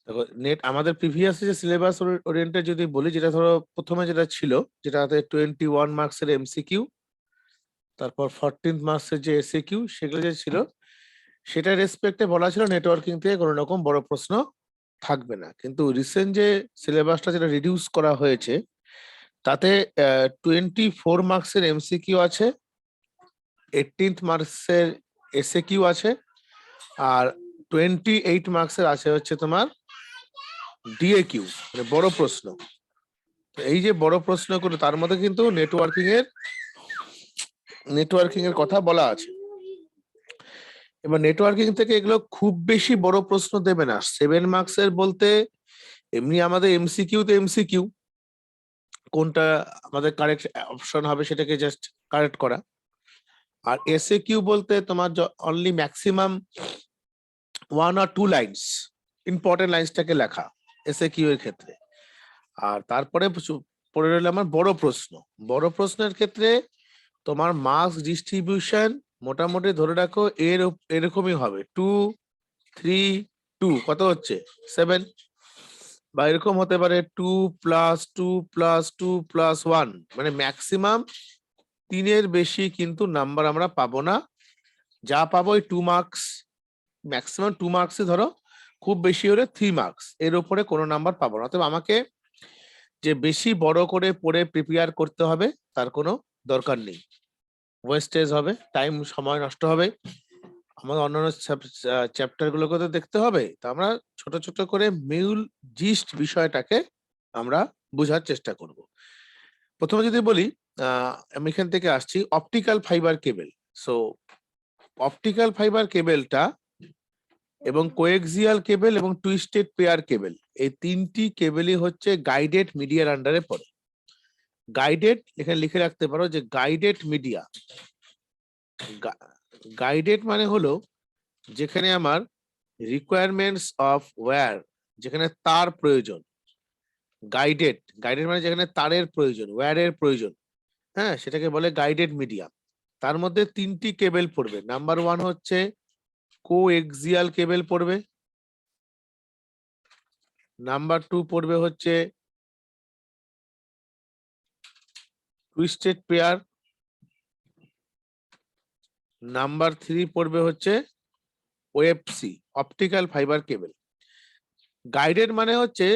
দেখো নেট আমাদের প্রিভিয়াস যে সিলেবাস ওরিয়েন্টেড যদি বলি, যেটা ধরো প্রথমে যেটা ছিল, যেটাতে 21 মার্কসের এমসিকিউ, তারপর 14 মার্কসের যে এসএকিউ, সেগুলো যে ছিল, সেটা রেসপেক্টে বলা ছিল নেটওয়ার্কিং থেকে কোনো রকম বড় প্রশ্ন থাকবে না। কিন্তু রিসেন্ট যে সিলেবাসটা যেটা রিডিউস করা হয়েছে, তাতে 24 মার্কসের এমসিকিউ আছে, 18 মার্কসের এসএকিউ আছে, আর 28 মার্কসের আছে হচ্ছে তোমার ডিএকিউ, মানে বড় প্রশ্ন। এই যে বড় প্রশ্নগুলো, তার মধ্যে কিন্তু নেটওয়ার্কিং এর কথা বলা আছে। এবার নেটওয়ার্কিং থেকে এগুলো খুব বেশি বড় প্রশ্ন দেবে না। 7 মার্কসের বলতে এমনি আমাদের এমসিকিউ তো এমসিকিউ, কোনটা আমাদের কারেক্ট অপশন হবে সেটাকে জাস্ট কারেক্ট করা। আর এসএ কিউ বলতে তোমার only maximum 1 or 2 lines, important লাইন্সটাকে লেখা এসএ কিউ এর ক্ষেত্রে। আর তারপরে পড়ে রইল আমার বড় প্রশ্ন। বড় প্রশ্নের ক্ষেত্রে তোমার মার্কস ডিস্ট্রিবিউশন মোটামুটি ধরে রাখো এরকমই হবে, 2, 3, 2 কত হচ্ছে 7, বা এরকম হতে পারে 2+2+2+1, মানে ম্যাক্সিমাম 3-এর বেশি কিন্তু নাম্বার আমরা পাবো না। যা পাবো ওই 2 মার্কস, ম্যাক্সিমাম 2 মার্কসই ধরো, খুব বেশি হলে 3 মার্কস, এর উপরে কোনো নাম্বার পাবো না। তবে আমাকে যে বেশি বড় করে পড়ে প্রিপেয়ার করতে হবে তার কোনো দরকার নেই। ওয়েস্টেজ হবে, টাইম, সময় নষ্ট হবে, আমাদের অন্যান্য চ্যাপ্টার গুলোকে তো দেখতে হবে। তো আমরা ছোট ছোট করে মূল জিস্ট বিষয়টাকে আমরা বোঝার চেষ্টা করব। প্রথমে যদি বলি, আমি এখান থেকে আসছি optical fibre cable. So optical fibre কেবলটা এবং কোএক্সিয়াল কেবল এবং টুইস্টেড পেয়ার কেবল, এই তিনটি কেবলই হচ্ছে গাইডেড মিডিয়ার আন্ডারে পড়ে। গাইডেড এখানে লিখে রাখতে পারো যে গাইডেড মিডিয়া, গাইডেড মানে হলো যেখানে আমার রিকোয়ারমেন্টস অফ ওয়্যার, যেখানে তার প্রয়োজন। গাইডেড গাইডেড মানে যেখানে তারের প্রয়োজন, ওয়্যারের প্রয়োজন, হ্যাঁ, সেটাকে বলে গাইডেড মিডিয়া। তার মধ্যে 3টি কেবল পড়বে। নাম্বার 1 হচ্ছে কোএক্সিয়াল কেবল পড়বে, নাম্বার 2 পড়বে হচ্ছে টুইস্টেড পেয়ার, নাম্বার 3 পড়বে হচ্ছে ওএফসি, অপটিক্যাল ফাইবার কেবল। গাইডেড মানে হচ্ছে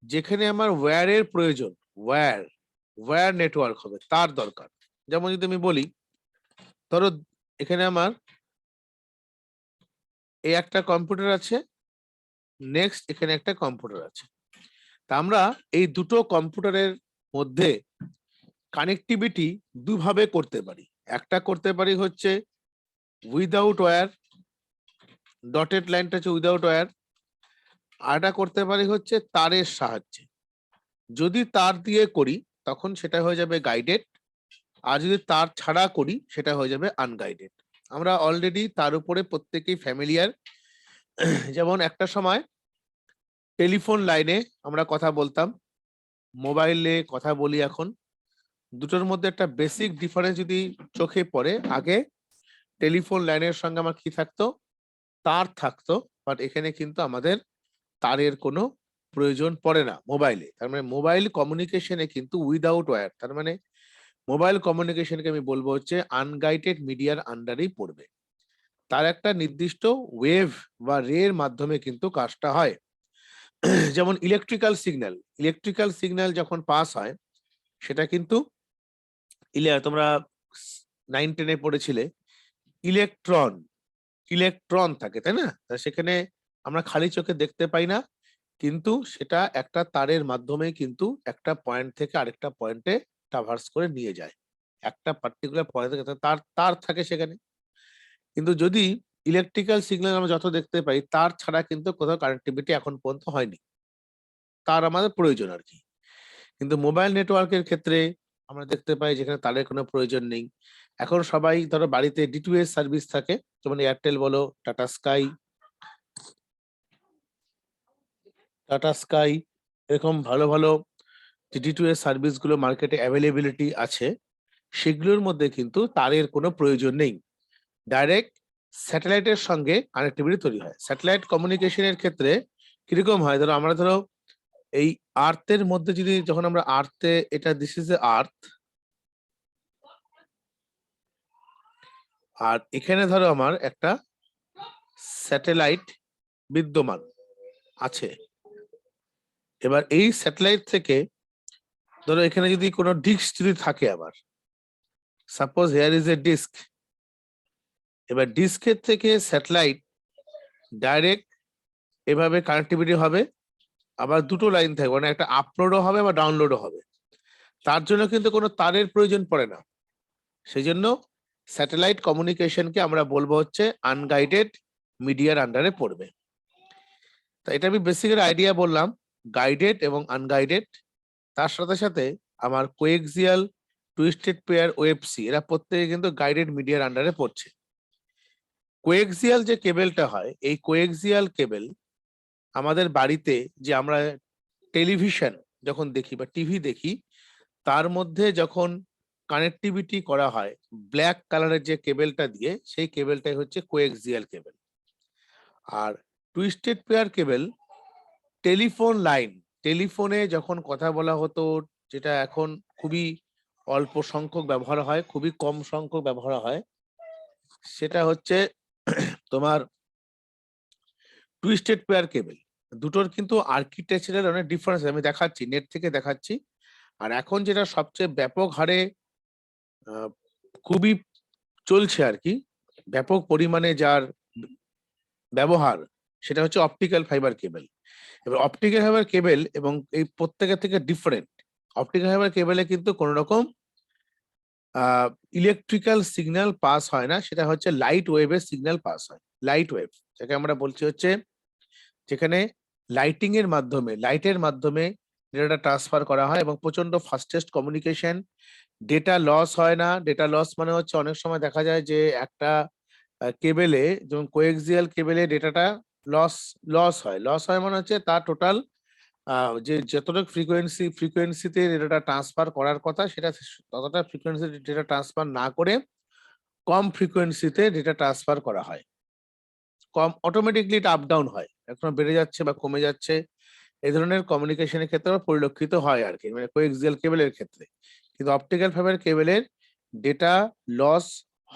যেখানে আমার ওয়্যারের প্রয়োজন, ওয়্যার নেটওয়ার্ক হবে, তার দরকার। যেমন যদি আমি বলি, ধরো এখানে আমার এই একটা কম্পিউটার আছে, নেক্সট এখানে একটা কম্পিউটার আছে। তা আমরা এই দুটো কম্পিউটারের মধ্যে কানেক্টিভিটি দুভাবে করতে পারি। একটা করতে পারি হচ্ছে উইদাউট ওয়্যার, ডটেড লাইনটা হচ্ছে উইদাউট ওয়্যার। আর এটা করতে পারি হচ্ছে তারের সাহায্যে। যদি তার দিয়ে করি তখন সেটা হয়ে যাবে গাইডেড, আর যদি তার ছাড়া করি সেটা হয়ে যাবে আনগাইডেড। আমরা অলরেডি তার উপরে প্রত্যেকেই ফ্যামিলিয়ার। যেমন একটা সময় টেলিফোন লাইনে আমরা কথা বলতাম, মোবাইলে কথা বলি এখন, দুটোর মধ্যে একটা বেসিক ডিফারেন্স যদি চোখে পড়ে, আগে টেলিফোন লাইনের সঙ্গে আমার কি থাকতো, তার থাকতো, বাট এখানে কিন্তু আমাদের তারের কোনো প্রয়োজন পড়ে না মোবাইলে। তার মানে মোবাইল কমিউনিকেশনে কিন্তু উইদাউট ওয়্যার, তার মানে মোবাইল কমিউনিকেশনকে আমি বলবো হচ্ছে আনগাইডেড মিডিয়ার আন্ডারেই পড়বে। তার একটা নির্দিষ্ট ওয়েভ বা রের মাধ্যমে কিন্তু কাজটা হয়। যেমন ইলেকট্রিক্যাল সিগন্যাল যখন পাস হয়, সেটা কিন্তু তোমরা 9-10-এ পড়েছিলে, ইলেকট্রন ইলেকট্রন থাকে, তাই না? সেখানে আমরা খালি চোখে দেখতে পাই না, কিন্তু সেটা একটা তারের মাধ্যমে কিন্তু একটা পয়েন্ট থেকে আরেকটা পয়েন্টে ট্রাভার্স করে নিয়ে যায়। একটা পার্টিকুলার পয়েন্ট থেকে তার তার থাকে সেখানে। কিন্তু যদি ইলেকট্রিক্যাল সিগন্যাল আমরা যত দেখতে পাই, তার ছাড়া কিন্তু কোথাও কানেক্টিভিটি এখন পর্যন্ত হয়নি, তার আমাদের প্রয়োজন আর কি। কিন্তু মোবাইল নেটওয়ার্কের ক্ষেত্রে আমরা দেখতে পাই যেখানে তারের কোনো প্রয়োজন নেই। এখন সবাই ধরো বাড়িতে ডিটিএইচ সার্ভিস থাকে, যেমন এয়ারটেল বলো, টাটা স্কাই, এরকম ভালো ভালো ডিটিএইচ সার্ভিস গুলো মার্কেটে অ্যাভেলেবিলিটি আছে, সেগুলোর মধ্যে কিন্তু তারের কোনো প্রয়োজন নেই। ডাইরেক্ট স্যাটেলাইটের সঙ্গে কানেক্টিভিটি তৈরি হয়। স্যাটেলাইট কমিউনিকেশনের ক্ষেত্রে কিরকম হয়, ধরো আমরা ধরো এই আর্থের মধ্যে যদি যখন আমরা আর্থে, এটা দিস ইজ এ আর্থ, আর এখানে ধরো আমার একটা স্যাটেলাইট বিদ্যমান আছে। এবার এই স্যাটেলাইট থেকে ধরো এখানে যদি কোনো ডিস্ক যদি থাকে, আবার suppose here is a disc, এবার ডিস্কের থেকে স্যাটেলাইট ডাইরেক্ট এভাবে কানেক্টিভিটি হবে, আবার দুটো লাইন থাকবে, মানে একটা আপলোডও হবে বা ডাউনলোডও হবে। তার জন্য কিন্তু কোনো তারের প্রয়োজন পড়ে না। সেই জন্য স্যাটেলাইট কমিউনিকেশনকে আমরা বলবো হচ্ছে আনগাইডেড মিডিয়ার আন্ডারে পড়বে। তা এটা আমি বেসিকের আইডিয়া বললাম, গাইডেড এবং আনগাইডেড। তার সাথে সাথে আমার কোএক্সিয়াল, টুইস্টেড পেয়ার, ওএফসি, এরা প্রত্যেকে কিন্তু গাইডেড মিডিয়ার আন্ডারে পড়ছে। কোএক্সিয়াল যে কেবেলটা হয়, এই কোএক্সিয়াল কেবেল আমাদের বাড়িতে যে আমরা টেলিভিশন যখন দেখি বা টিভি দেখি, তার মধ্যে যখন কানেক্টিভিটি করা হয় ব্ল্যাক কালারের যে কেবেলটা দিয়ে, সেই কেবেলটাই হচ্ছে কোএক্সিয়াল কেবেল। আর twisted pair cable telephone line, টেলিফোনে যখন কথা বলা হতো, যেটা এখন খুবই অল্প সংখ্যক ব্যবহার হয়, খুবই কম সংখ্যক ব্যবহার হয়, সেটা হচ্ছে তোমার টুইস্টেড পেয়ার কেবেল। দুটোর কিন্তু আর্কিটেকচারের অনেক ডিফারেন্স আমি দেখাচ্ছি, নেট থেকে দেখাচ্ছি। আর এখন যেটা সবচেয়ে ব্যাপক হারে খুবই চলছে আর কি, ব্যাপক পরিমাণে যার ব্যবহার, সেটা হচ্ছে অপটিক্যাল ফাইবার কেবেল। এবার অপটিক্যাল ফাইবার কেবেল এবং এই প্রত্যেকের থেকে ডিফারেন্ট। অপটিক্যাল ফাইবার কেবেলে কিন্তু কোনো রকম ইলেকট্রিক্যাল সিগন্যাল পাস হয় না, সেটা হচ্ছে লাইট ওয়েভের সিগন্যাল পাস হয়। লাইট ওয়েভ যাকে আমরা বলছি হচ্ছে, যেখানে লাইটিং এর মাধ্যমে, লাইটের মাধ্যমে ডেটাটা ট্রান্সফার করা হয় এবং প্রচন্ড ফাস্টেস্ট কমিউনিকেশন, ডেটা লস হয় না। ডেটা লস মানে হচ্ছে অনেক সময় দেখা যায় যে একটা কেবেলে, যেমন কোএক্সিয়াল কেবেলে ডেটাটা লস লস হয়। লস হয় মানে হচ্ছে তার টোটাল যে যতটুকু ফ্রিকোয়েন্সিতে ডেটাটা ট্রান্সফার করার কথা, সেটা ততটা ফ্রিকোয়েন্সি ডেটা ট্রান্সফার না করে কম ফ্রিকোয়েন্সিতে ডেটা ট্রান্সফার করা হয়। কম অটোমেটিকলি এটা আপ ডাউন হয়, এখন বেড়ে যাচ্ছে বা কমে যাচ্ছে, এই ধরনের কমিউনিকেশনের ক্ষেত্রে পরিলক্ষিত হয় আর কি, মানে কোএক্সিয়াল কেবলের ক্ষেত্রে। কিন্তু অপটিক্যাল ফাইবার কেবলের ডেটা লস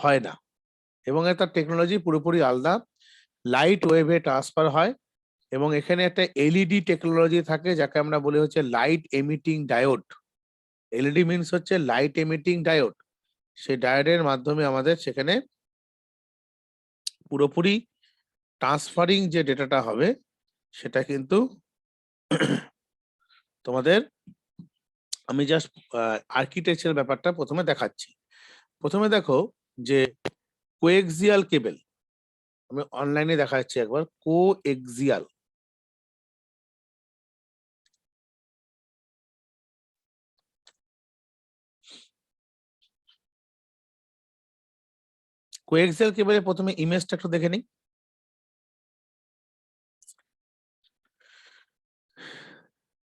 হয় না এবং তার টেকনোলজি পুরোপুরি আলাদা, লাইট ওয়েভে ট্রান্সফার হয়। এবং এখানে একটা এলইডি টেকনোলজি থাকে, যাকে আমরা বলি হচ্ছে light emitting diode. LED means হচ্ছে লাইট এমিটিং ডায়োড। সেই ডায়োডের মাধ্যমে আমাদের সেখানে পুরোপুরি ট্রান্সফারিং যে ডেটাটা হবে, সেটা কিন্তু তোমাদের, আমি জাস্ট আর্কিটেকচার ব্যাপারটা প্রথমে দেখাচ্ছি। প্রথমে দেখো যে কোএক্সিয়াল কেবল, আমি অনলাইনে দেখাচ্ছি একবার। কোএক্সিয়াল, কোএক্সিয়াল কেবলের প্রথমে ইমেজটা একটু দেখে নিই।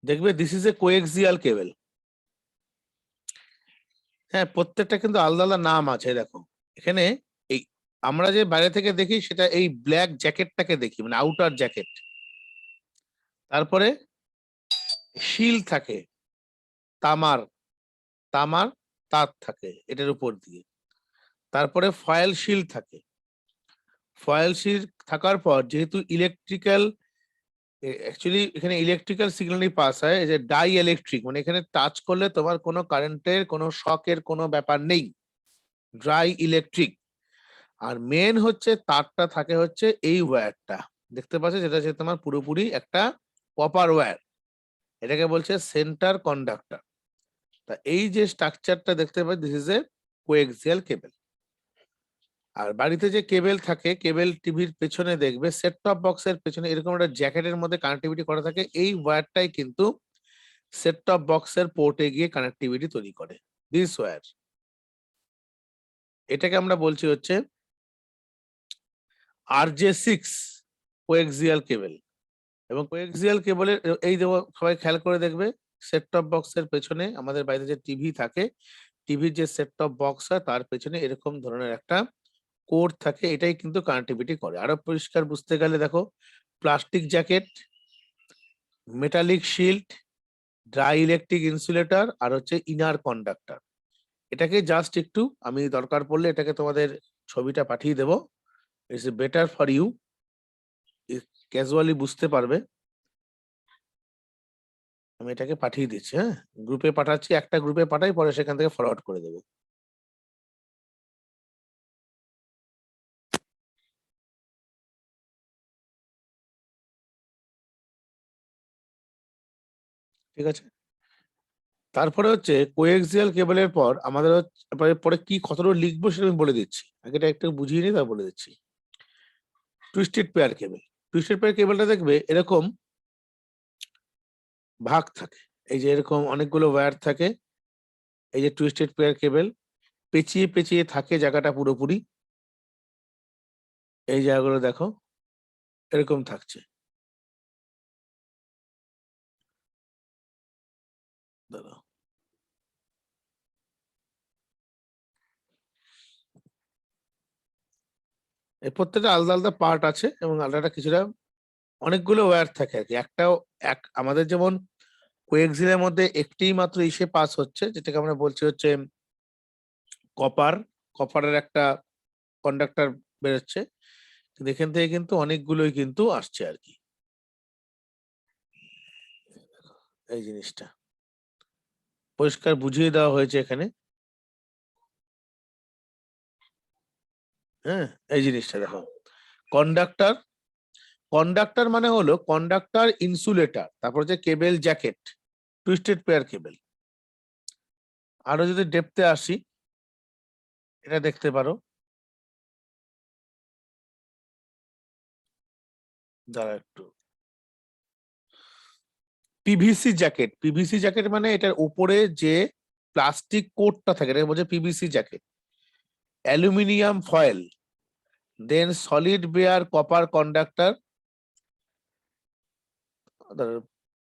দেখবে দিস ইজ এ কোএক্সিয়াল কেবল। হ্যাঁ, প্রত্যেকটা কিন্তু আলাদা আলাদা নাম আছে। দেখো এখানে এই আমরা যে বাইরে থেকে দেখি, সেটা এই ব্ল্যাক জ্যাকেটটাকে দেখি, মানে আউটার জ্যাকেট। তারপরে শিল থাকে, তামার তামার তার থাকে এটার উপর দিয়ে। তারপরে ফয়েল শিল থাকে। ফয়েল শিল থাকার পর, যেহেতু ইলেকট্রিক্যাল, অ্যাকচুয়ালি এখানে ইলেকট্রিক্যাল সিগন্যালই পাস হয়, এই যে ডাই ইলেকট্রিক, মানে এখানে টাচ করলে তোমার কোনো কারেন্টের, কোনো শকের কোনো ব্যাপার নেই, ড্রাই ইলেকট্রিক। আর মেন হচ্ছে তারটা থাকে হচ্ছে এই ওয়্যারটা দেখতে পাচ্ছ, যেটা হচ্ছে তোমার পুরোপুরি একটা কপার ওয়্যার, এটাকে বলছে সেন্টার কন্ডাক্টর। তা এই যে স্ট্রাকচারটা দেখতে পাচ্ছ, this is a coaxial cable. আর বাড়িতে যে কেবল থাকে, কেবল টিভির পেছনে দেখবে সেট টপ বক্সের পেছনে এরকম একটা জ্যাকেটের মধ্যে কানেক্টিভিটি করা থাকে। এই ওয়্যারটাই কিন্তু সেট টপ বক্সের পোর্টে গিয়ে কানেক্টিভিটি তৈরি করে, দিস ওয়্যার। এটাকে আমরা বলছি হচ্ছে RJ6 কোএক্সিয়াল কেবল। এবং কোএক্সিয়াল কেবলের এই সবাই খেয়াল করে দেখবে, সেট টপ বক্সের পেছনে আমাদের বাড়িতে যে টিভি থাকে, টিভির যে সেট টপ বক্স হয় তার পেছনে এরকম ধরনের একটা কোড থাকে, এটাই কিন্তু কানেক্টিভিটি করে। আরো পরিষ্কার বুঝতে গেলে দেখো, plastic jacket, metallic shield, dry electric insulator, আর হচ্ছে ইনার কন্ডাক্টর। এটাকে জাস্ট একটু আমি দরকার পড়লে এটাকে তোমাদের ছবিটা পাঠিয়ে দেবো। It's better for you, casually বুঝতে পারবে। আমি এটাকে পাঠিয়ে দিচ্ছি, হ্যাঁ গ্রুপে পাঠাচ্ছি, একটা গ্রুপে পাঠাই, পরে সেখান থেকে ফরওয়ার্ড করে দেবো। ঠিক আছে, তারপরে হচ্ছে কোএক্সিয়াল কেবলের পর আমাদের পরে কি কতটা লিখবো সেটা আমি বলে দিচ্ছি, আগে এটা একটু বুঝিয়ে নিই তারপর বলে দিচ্ছি। Twisted pair cable, twisted pair কেবলটা দেখবে এরকম ভাগ থাকে, এই যে এরকম অনেকগুলো ওয়্যার থাকে, এই যে টুইস্টেড পেয়ার কেবল পেঁচিয়ে পেঁচিয়ে থাকে জায়গাটা পুরোপুরি, এই জায়গাগুলো দেখো এরকম থাকছে। দাঁড়াও, এই প্রত্যেকটা আলাদা আলাদা পার্ট আছে এবং আলাদা কিছুটা অনেকগুলো ওয়্যার থাকে আর কি। একটাও আমাদের যেমন কোএক্সিলের মধ্যে একটি মাত্র ইসে পাস হচ্ছে, যেটাকে আমরা বলছি হচ্ছে কপার, কপারের একটা কন্ডাক্টর বেরোচ্ছে, কিন্তু এখান থেকে কিন্তু অনেকগুলোই কিন্তু আসছে আর কি। এই জিনিসটা পরিষ্কার বুঝিয়ে দেওয়া হয়েছে এখানে, হ্যাঁ এই জিনিসটা দেখো। কন্ডাক্টর, কন্ডাক্টর মানে হলো কন্ডাক্টর ইনসুলেটর, তারপর হচ্ছে কেবল জ্যাকেট, টুইস্টেড পেয়ার কেবল। আরো যদি ডেপথে আসি, এটা দেখতে পারো, দাঁড়া একটু, পিভিসি জ্যাকেট, পিভিসি জ্যাকেট মানে এটার উপরে যে প্লাস্টিক কোটটা থাকে এটাকে বলছে পিভিসি জ্যাকেট। অ্যালুমিনিয়াম ফয়েল, দেন সলিড বেয়ার কপার কন্ডাক্টর।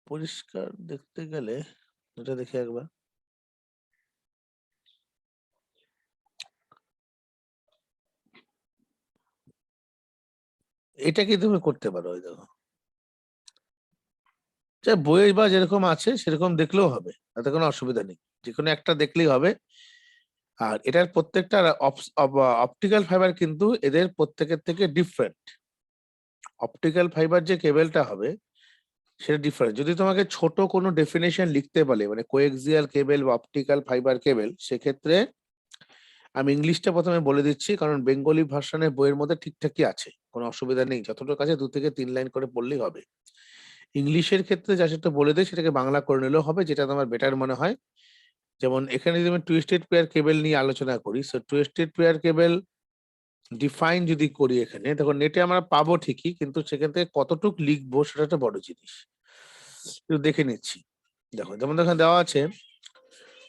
পরিষ্কার দেখতে গেলে এটা দেখি একবার, এটা কি তুমি করতে পারো, ওই দেখো বইয়ে বা যেরকম আছে সেরকম দেখলেও হবে, তাতে কোনো অসুবিধা নেই, যে কোনো একটা দেখলেই হবে। আর এটার প্রত্যেকটা অপটিক্যাল ফাইবার কিন্তু এদের প্রত্যেকের থেকে ডিফারেন্ট। অপটিক্যাল ফাইবার যে কেবলটা হবে সেটা ডিফারেন্ট। যদি তোমাকে ছোট কোনো ডেফিনেশন লিখতে বলে, মানে কোএক্সিয়াল কেবল বা অপটিক্যাল ফাইবার কেবল, সেক্ষেত্রে আমি ইংলিশটা প্রথমে বলে দিচ্ছি, কারণ বেঙ্গলি ভার্সনের বইয়ের মধ্যে ঠিকঠাকই আছে, কোনো অসুবিধা নেই, যতটুকু কাছে 2 থেকে 3 লাইন করে পড়লেই হবে। ইংলিশের ক্ষেত্রে যা সেটা বলে দেয় সেটাকে বাংলা করে নিলেও হবে, যেটা তোমার বেটার মনে হয়। যেমন এখানে যদি আমি টুইস্টেড পেয়ার কেবল নিয়ে আলোচনা করি, সো টুইস্টেড পেয়ার কেবল ডিফাইন যদি করি, এখানে দেখো নেটে আমরা পাবো ঠিকই, কিন্তু সেখান থেকে কতটুক লিখবো সেটা একটা বড় জিনিস, একটু দেখে নিচ্ছি। দেখো যেমন এখানে দেওয়া আছে,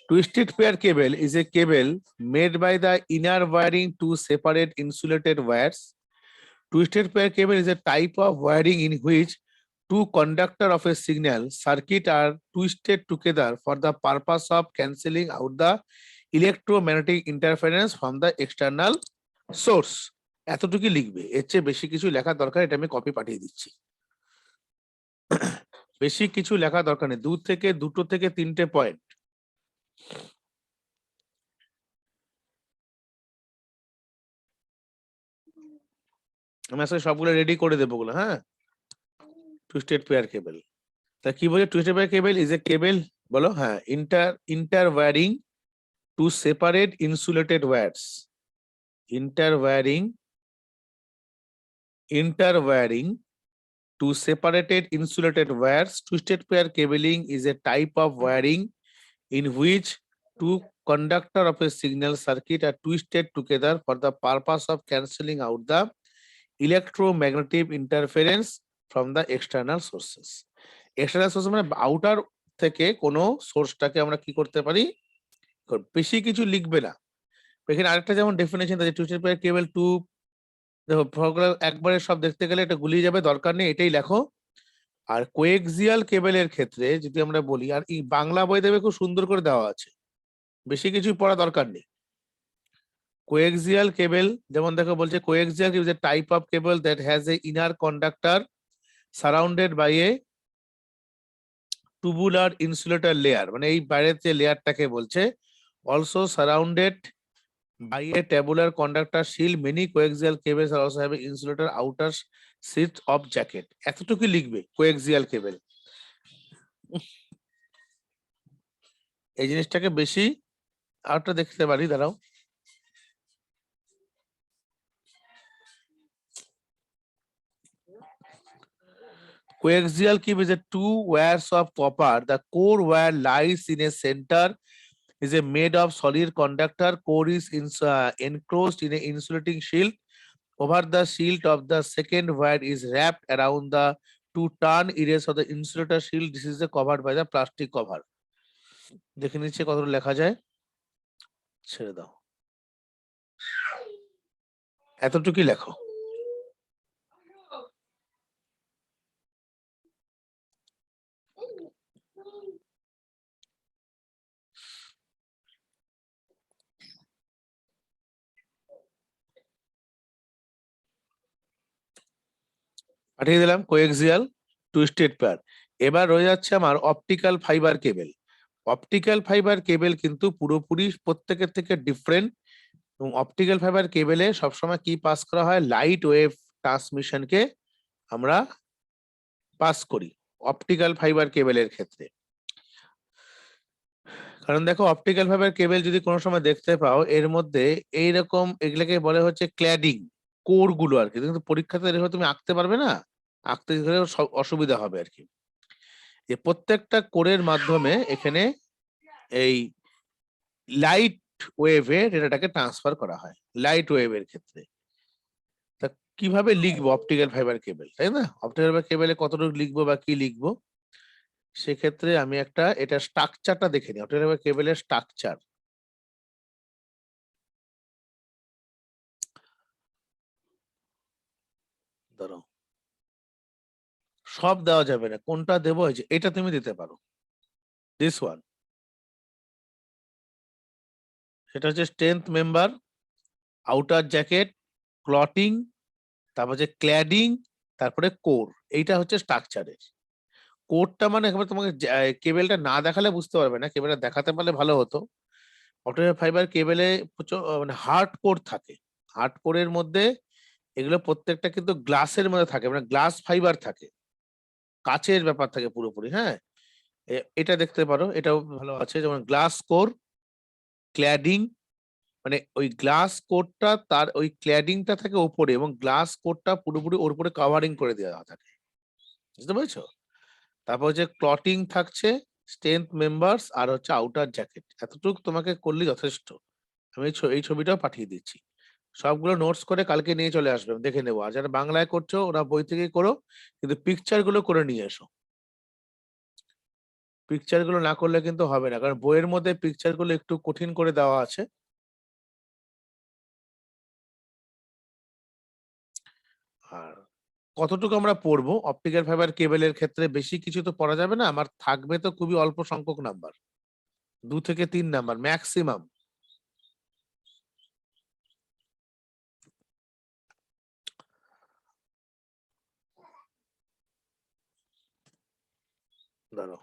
twisted pair cable is a cable made by the inner wiring two separate insulated wires. Twisted pair cable is a type of wiring in which two conductors of a signal circuit are twisted together for the purpose of cancelling out the electromagnetic interference from the external source. এতটুকুই লিখবে, এর চেয়ে বেশি কিছু লেখা দরকার, এটা আমি কপি পাঠিয়ে দিচ্ছি। বেশি কিছু লেখা দরকার নেই, 2 থেকে 3টে পয়েন্ট। আমি আসলে সবগুলো রেডি করে দেবো গুলো, হ্যাঁ। টুইস্টেড পেয়ার কেবল, তা কি বলে, twisted pair cable is a cable, বলো হ্যাঁ, inter wiring two separate insulated wires, inter wiring to separated insulated wires. Twisted pair cabling is a type of wiring in which two conductors of a signal circuit are twisted together for the purpose of cancelling out the electromagnetic interference from the external sources. External source মানে outer থেকে কোনো সোর্সটাকে আমরা কি করতে পারি, বেশি কিছু লিখবে না। এখানে আরেকটা যেমন ডেফিনেশন আছে, টুইস্টেড পেয়ার কেবল টু, দেখো একবারে সব দেখতে গেলে এটা গুলিয়ে যাবে, দরকার নেই, এটাই লেখো। আর কোএক্সিয়াল কেবলের ক্ষেত্রে যদি আমরা বলি, আর এই বাংলা বই দেবে খুব সুন্দর করে দেওয়া আছে, বেশি কিছু পড়া দরকার নেই। কোএক্সিয়াল কেবল যেমন দেখো বলছে, coaxial is a type of cable that has an inner conductor surrounded by a tubular insulator layer, মানে এই বাইরের যে লেয়ারটাকে বলছে, also surrounded by a tabular conductor shield. Many coaxial cables are also having insulator outer sheet of jacket. এতটুকু লিখবে coaxial cable। এই জিনিসটাকে বেশি আরেকটা দেখতে পারি, দাঁড়াও। Coaxial cable is a two wires of copper. The core wire lies in a center, is a made of solid conductor. Core is enclosed in an insulating shield. Over the shield of the second wire is wrapped around the two turn areas of the insulator shield. This is covered by the plastic cover. দেখে নিচ্ছে কতটা লেখা যায়, ছেড়ে দাও, এতটুকুই লেখো। পাঠিয়ে দিলাম কোএক্সিয়াল টুইস্টেড পেয়ার। এবার রয়ে যাচ্ছে আমার অপটিক্যাল ফাইবার কেবল। অপটিক্যাল ফাইবার কেবল কিন্তু পুরোপুরি প্রত্যেকের থেকে ডিফারেন্ট, এবং অপটিক্যাল ফাইবার কেবলে সবসময় কি পাস করা হয়, লাইট ওয়েভ ট্রান্সমিশনকে আমরা পাস করি অপটিক্যাল ফাইবার কেবলের ক্ষেত্রে। কারণ দেখো অপটিক্যাল ফাইবার কেবল যদি কোনো সময় দেখতে পাও, এর মধ্যে এইরকম এগুলোকে বলে হচ্ছে ক্ল্যাডিং কোর গুলো আর কি, কিন্তু পরীক্ষাতে এরকম তুমি আঁকতে পারবে না, আঁকতে গেলে অসুবিধা হবে আর কি। যে প্রত্যেকটা কোরের মাধ্যমে এখানে এই লাইট ওয়েভে ডেটাটাকে ট্রান্সফার করা হয় লাইট ওয়েভের ক্ষেত্রে। তা কিভাবে লিখবো অপটিক্যাল ফাইবার কেবল, তাই না? অপটিক্যাল ফাইবার কেবলে কতটুকু লিখবো বা কি লিখবো, সেক্ষেত্রে আমি একটা এটা স্ট্রাকচারটা দেখে নিই। অপটিক্যাল ফাইবার কেবলের স্ট্রাকচার, ধরো সব দেওয়া যাবে না, কোনটা দেবো এই যে এটা তুমি দিতে পারো, দিস ওয়ান। সেটা হচ্ছে strength member, outer jacket, clotting, তারপর হচ্ছে ক্ল্যাডিং, তারপরে কোর। এইটা হচ্ছে স্ট্রাকচারের। কোরটা মানে একেবারে তোমাকে কেবেলটা না দেখালে বুঝতে পারবে না, কেবেলটা দেখাতে পারলে ভালো হতো। অপটিক্যাল ফাইবার কেবেলে মানে হার্ড কোর থাকে, হার্ড কোরের মধ্যে এগুলো প্রত্যেকটা কিন্তু গ্লাসের মধ্যে থাকে, মানে গ্লাস ফাইবার থাকে, কাচের ব্যাপার থাকে পুরোপুরি। হ্যাঁ, এটা দেখতে পারো, এটাও ভালো আছে, যেমন গ্লাস কোর, ক্ল্যাডিং, মানে ওই গ্লাস কোটটা তার ওই ক্ল্যাডিংটা থাকে উপরে, এবং গ্লাস কোটটা পুরোপুরি ওর উপরে কাভারিং করে দেওয়া থাকে, বুঝতে পেরেছো? তারপর হচ্ছে ক্লটিং থাকছে, স্ট্রেংথ মেম্বার্স, আর হচ্ছে আউটার জ্যাকেট। এতটুকু তোমাকে করলে যথেষ্ট। আমি এই ছবিটাও পাঠিয়ে দিচ্ছি, সবগুলো নোটস করে কালকে নিয়ে চলে আসবে, দেখে নেবো। আর যারা বাংলায় করছো ওরা বই থেকে করো, কিন্তু পিকচার গুলো করে নিয়ে এসো। পিকচার গুলো না করলে কিন্তু হবে না, কারণ বইয়ের মধ্যে পিকচার গুলো একটু কঠিন করে দেওয়া আছে। আর কতটুকু আমরা পড়বো অপটিক্যাল ফাইবার কেবলের ক্ষেত্রে, বেশি কিছু তো পড়া যাবে না, আমার থাকবে তো খুবই অল্প সংখ্যক নাম্বার, 2 থেকে 3 নাম্বার ম্যাক্সিমাম। ধরো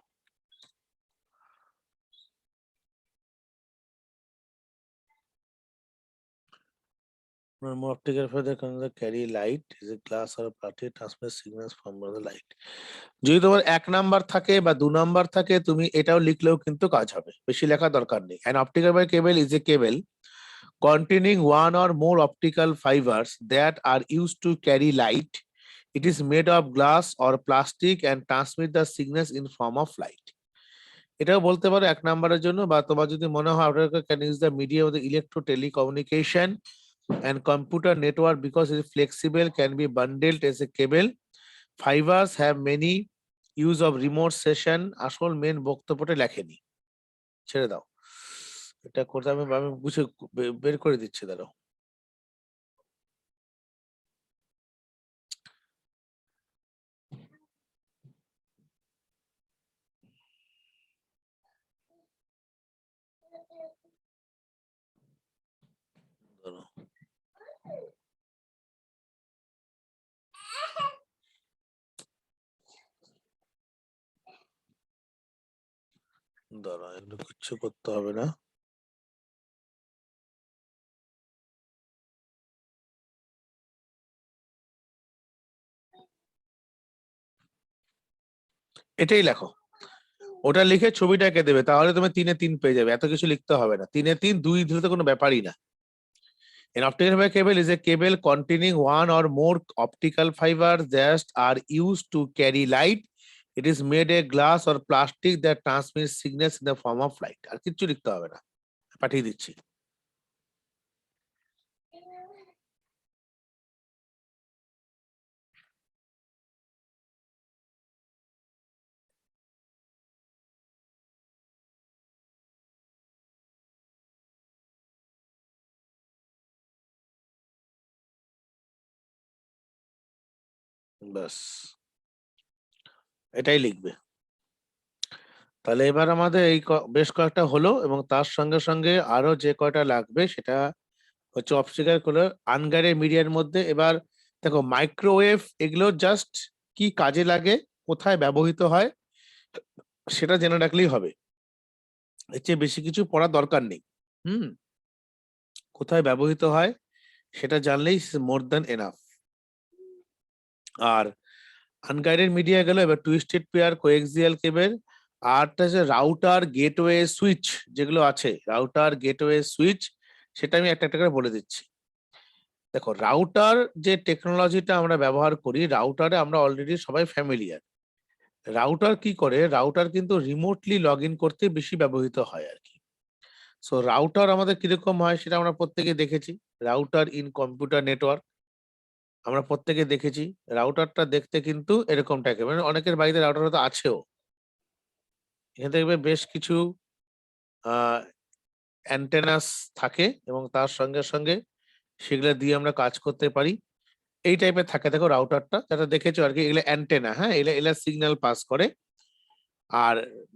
optical fiber can carry light is a glass or a plastic transmit signals from the light. যদি তোমার 1 নাম্বার থাকে বা 2 নাম্বার থাকে, তুমি এটাও লিখলেও কিন্তু কাজ হবে, বেশি লেখা দরকার নেই। An optical fiber cable is a cable containing one or more optical fibers that are used to carry light. It is made of glass or plastic and transmit the signals in form of light. এটাও বলতে পারো 1 নাম্বারের জন্য, বা তোমার যদি মনে হয় আপনার can use the media of the electro telecommunication and computer network because it is flexible, can be bundled as a cable. Fibers have many use of remote session. আসল মেন বক্তব্যটা লেখেনি, ছেড়ে দাও। এটা করতে আমি আমি বুঝে বের করে দিচ্ছি, দাঁড়াও। দাঁড়াও। দাঁড়া, এগুলো কিচ্ছু করতে হবে না। এটাই লেখো, ওটা লিখে ছবিটা এঁকে দেবে, তাহলে তুমি 3-এ 3 পেয়ে যাবে। এত কিছু লিখতে হবে না, 3-এ 3, 2 দিলে তো কোনো ব্যাপারই না। An optical fiber cable is a cable containing one or more optical fibers that are used to carry light. It is made of glass or plastic that transmits signals in the form of light. আর কিচ্ছু লিখতে হবে না, পাঠিয়ে দিচ্ছি। ব্যাস, এটাই লিখবে। তাহলে এবার আমাদের এই বেশ কয়েকটা হলো, এবং তার সঙ্গে সঙ্গে আরো যে কয়টা লাগবে সেটা হচ্ছে অপটিক্যাল করে আনগাইডেড মিডিয়ার মধ্যে। এবার দেখো, মাইক্রোওয়েভ এগুলো জাস্ট কি কাজে লাগে, কোথায় ব্যবহৃত হয় সেটা জেনে রাখলেই হবে। এর চেয়ে বেশি কিছু পড়ার দরকার নেই। হুম, কোথায় ব্যবহৃত হয় সেটা জানলেই মোর দ্যান এনাফ। আর আনগাইডেড মিডিয়া গেল, এবার টুইস্টেড পেয়ার, কোএক্সিয়াল কেবল, আরটা যে রাউটার গেটওয়ে সুইচ যেগুলো আছে, রাউটার গেটওয়ে সুইচ, সেটা আমি একটা একটা করে বলে দিচ্ছি। দেখো, রাউটার যে টেকনোলজিটা আমরা ব্যবহার করি, রাউটারে আমরা অলরেডি সবাই ফ্যামিলিয়ার। রাউটার কি করে, রাউটার কিন্তু রিমোটলি লগ ইন করতে বেশি ব্যবহৃত হয় আর কি। সো রাউটার আমাদের কিরকম হয় সেটা আমরা প্রত্যেকে দেখেছি। রাউটার ইন কম্পিউটার নেটওয়ার্ক আমরা প্রত্যেকে দেখেছি। রাউটারটা দেখতে কিন্তু এরকম টাইপের, মানে অনেকের বাড়িতে রাউটার হয়তো আছেও। এখানে দেখবে বেশ কিছু অ্যান্টেনাস থাকে, এবং তার সঙ্গে সঙ্গে সেগুলো দিয়ে আমরা কাজ করতে পারি। এই টাইপের থাকে, দেখো রাউটারটা যেটা দেখেছো আর কি, এগুলো অ্যান্টেনা। হ্যাঁ, এগুলো এগুলো সিগন্যাল পাস করে। আর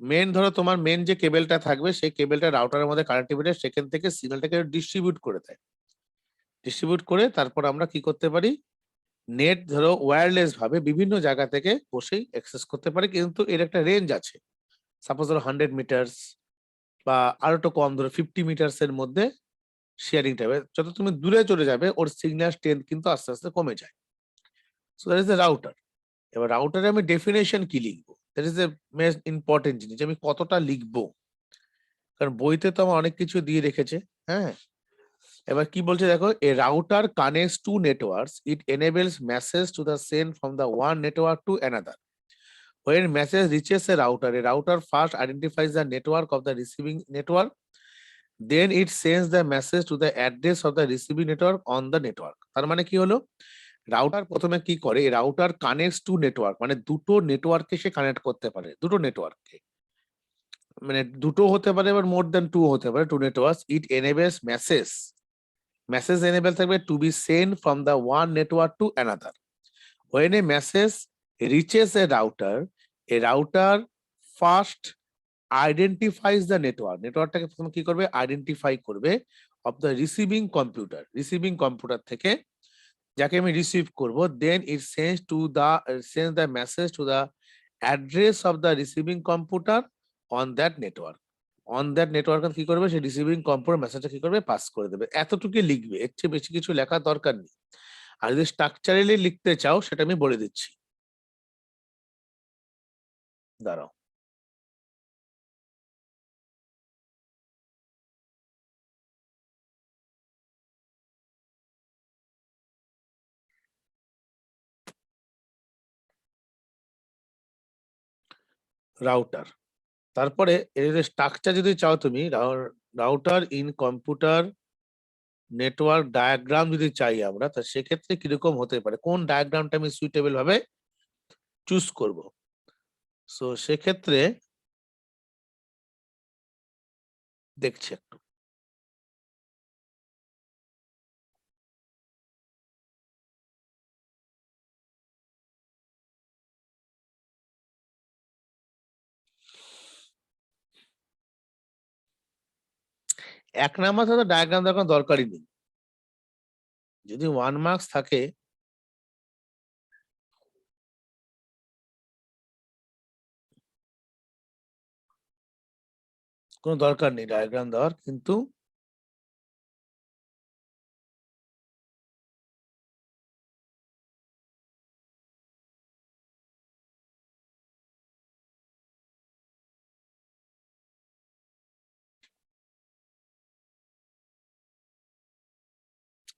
মেন ধরো তোমার মেন যে কেবেলটা থাকবে, সেই কেবেলটা রাউটারের মধ্যে কানেক্টিভিটি, সেখান থেকে সিগন্যালটাকে ডিস্ট্রিবিউট করে দেয়। ডিস্ট্রিবিউট করে তারপর আমরা কি করতে পারি, নেট ধরো ওয়্যারলেস ভাবে বিভিন্ন জায়গা থেকে বসেই অ্যাক্সেস করতে পারি, কিন্তু এর একটা রেঞ্জ আছে। সাপোজ ধরো 100 মিটার্স, বা আরো একটু কম, ধরো 50 মিটার্স এর মধ্যে শেয়ারিং টাইপের। যত তুমি দূরে চলে যাবে ওর সিগন্যাল স্ট্রেংথ কিন্তু আস্তে আস্তে কমে যায়। So that is the router. এবার রাউটারে আমি ডেফিনেশন কি লিখবো, that is the most important জিনিস, আমি কতটা লিখবো। কারণ বইতে তো আমার অনেক কিছু দিয়ে রেখেছে। হ্যাঁ, এবার কি বলছে দেখো, a router connects to networks, it enables message to the send from the one network to another. When message reaches a router first identifies the network of the receiving network. Then it sends the message to the address of the receiving network on the network. তার মানে কি হলো, router প্রথমে কি করে, router connects two network, মানে দুটো নেটওয়ার্ককে সে কানেক্ট করতে পারে, দুটো নেটওয়ার্ককে। মানে দুটো হতে পারে, এবার মোর দ্যান টু হতে পারে, two networks. It enables message, message enable থাকবে to be send from the one network to another. When a message reaches a router first identifies the network. নেটওয়ার্কটাকে প্রথমে কি করবে, আইডেন্টিফাই করবে of the receiving computer, receiving computer থেকে যাকে আমি receive করব। Then it sends the message to the address of the receiving computer on that network. On that network কি করবে, সে রিসিভিং কম্পিউটার মেসেজটা কি করবে, পাস করে দেবে। এতটুকু লিখবে, এর চেয়ে বেশি কিছু লেখার দরকার নেই। আর যদি স্ট্রাকচারালি লিখতে চাও সেটা আমি বলে দিচ্ছি, দাঁড়াও। রাউটার, তারপরে এর স্ট্রাকচার যদি চাও তুমি, router in computer network diagram যদি চাই আমরা, তা সেক্ষেত্রে কিরকম হতে পারে, কোন ডায়াগ্রামটা আমি সুইটেবল ভাবে চুজ করব। সো সেক্ষেত্রে দেখছি একটু। এক নাম্বার তো ডায়াগ্রাম দেখার দরকারই নেই, যদি 1 মার্কস থাকে। কোনো দরকার নেই ডায়াগ্রাম দেওয়ার, কিন্তু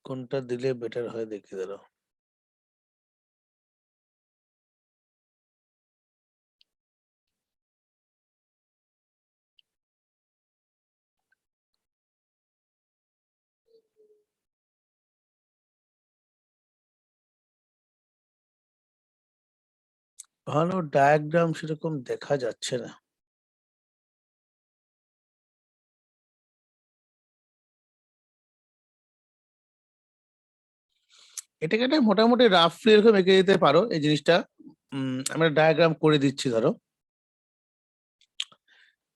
কোনটা দিলে বেটার হয় দেখিয়ে দিল। ভালো ডায়াগ্রাম সেরকম দেখা যাচ্ছে না। এটাকে একটা মোটামুটি রাফলি এরকম এঁকে দিতে পারো এই জিনিসটা। আমরা ডায়াগ্রাম করে দিচ্ছি, ধরো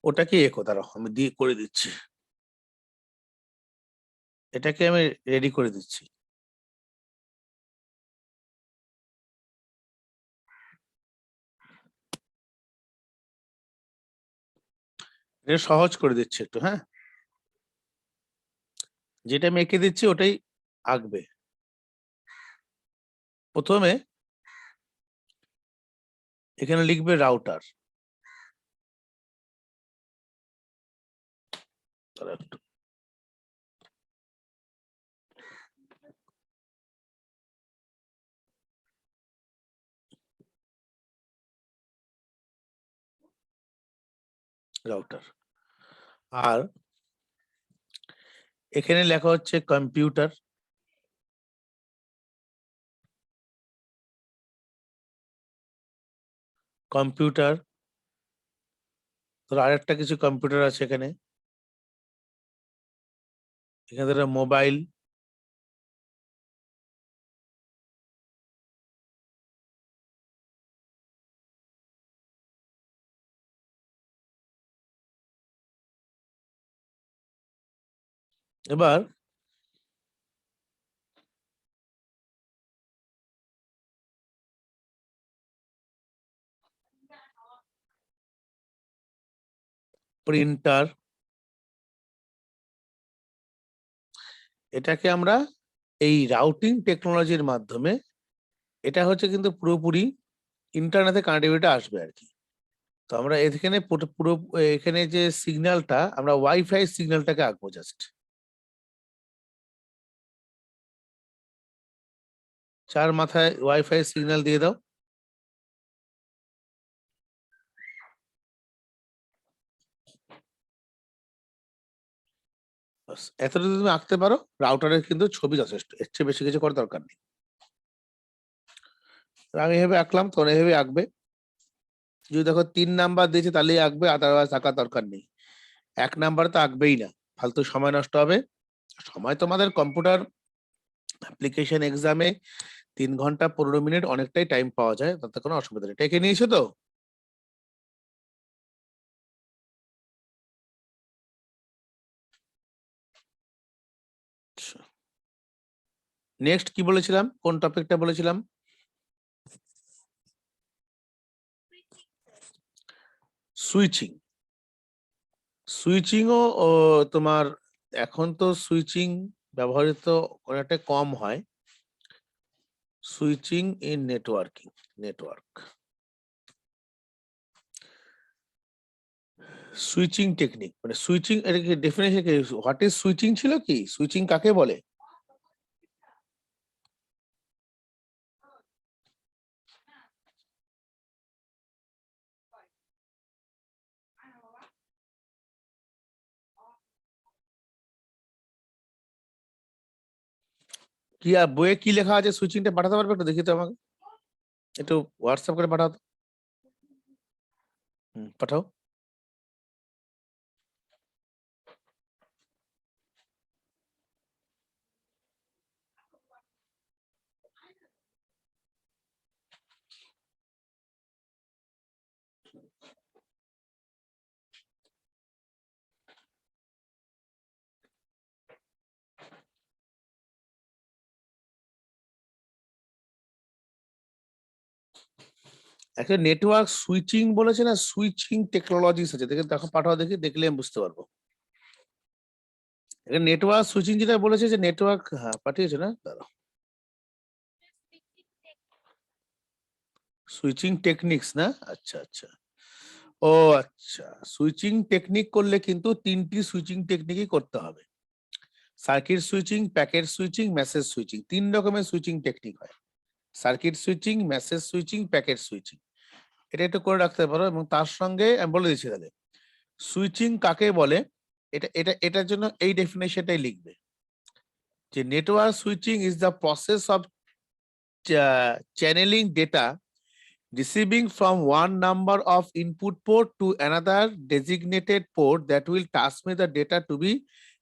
ওটাকে এঁকো, দাঁড়াও আমি দিয়ে করে দিচ্ছি। এটাকে আমি রেডি করে দিচ্ছি। এটা সহজ করে দিচ্ছি একটু, হ্যাঁ। যেটা আমি এঁকে দিচ্ছি ওটাই আঁকবে। প্রথমে এখানে লিখবে রাউটার। একটু রাউটার, আর এখানে লেখা হচ্ছে কম্পিউটার। কম্পিউটার, ধরো আরেকটা কিছু কম্পিউটার আছে এখানে। এখানে ধরো মোবাইল, এবার প্রিন্টার। এটাকে আমরা এই রাউটিং টেকনোলজির মাধ্যমে, এটা হচ্ছে কিন্তু পুরোপুরি ইন্টারনেটে কানেক্টিভিটি আসবে আর কি। তো আমরা এখানে পুরো পুরো এখানে যে সিগন্যালটা, আমরা ওয়াইফাই সিগন্যালটাকে আঁকবো জাস্ট। চার মাথায় ওয়াইফাই সিগন্যাল দিয়ে দাও। বাস, এতটা যদি তুমি আঁকতে পারো, রাউটারের কিন্তু ছবি যথেষ্ট, এর চেয়ে বেশি কিছু করার দরকার নেই। তো আমি এভাবে আঁকলাম, তোমরা এভাবে আঁকবে। যদি দেখো 3 নাম্বার দিয়েছে তাহলেই আঁকবে, আদারওয়াইজ আঁকার দরকার নেই। 1 নাম্বার তো আঁকবেই না, ফালতু সময় নষ্ট হবে। সময় তোমাদের কম্পিউটার অ্যাপ্লিকেশন এক্সামে 3 ঘন্টা 15 মিনিট অনেকটাই টাইম পাওয়া যায়, তাতে কোনো অসুবিধা নেই। এঁকে নিয়েছো তো? নেক্সট কি বলেছিলাম, কোন টপিকটা বলেছিলাম? সুইচিং। সুইচিংও তোমার এখন তো সুইচিং ব্যবহৃত অনেকটা কম হয়। Switching in networking, network switching technique, মানে সুইচিং এর কি ডেফিনেশন কি? হোয়াট ইজ সুইচিং ছিল কি? সুইচিং কাকে বলে? কি আর বইয়ে কি লেখা আছে সুইচিংটা পাঠাতে পারবে একটু, দেখি তো আমাকে, একটু হোয়াটসঅ্যাপ করে পাঠাও তো। পাঠাও। একটা নেটওয়ার্ক সুইচিং বলেছে না, সুইচিং টেকনোলজিস আছে, দেখে দেখো, পাঠাও দেখি, দেখলে আমি বুঝতে পারবো। এখানে নেটওয়ার্ক সুইচিং যেটা বলেছে যে নেটওয়ার্ক, হ্যাঁ পাঠিয়েছে না, দাঁড়াও, সুইচিং টেকনিক্স না, আচ্ছা আচ্ছা, ও আচ্ছা, সুইচিং টেকনিক করলে কিন্তু তিনটি সুইচিং টেকনিকই করতে হবে। Circuit switching, packet switching, message switching, তিন রকমের সুইচিং টেকনিক হয়। Circuit switching, message switching, packet switching, এটা একটু করে রাখতে পারো। এবং তার সঙ্গে আমি বলে দিচ্ছি তাহলে সুইচিং কাকে বলে, এটার জন্য এই ডেফিনেশনটাই লিখবে যে network switching is the process of channeling data receiving from one number of input port to another designated port that will transmit the data to be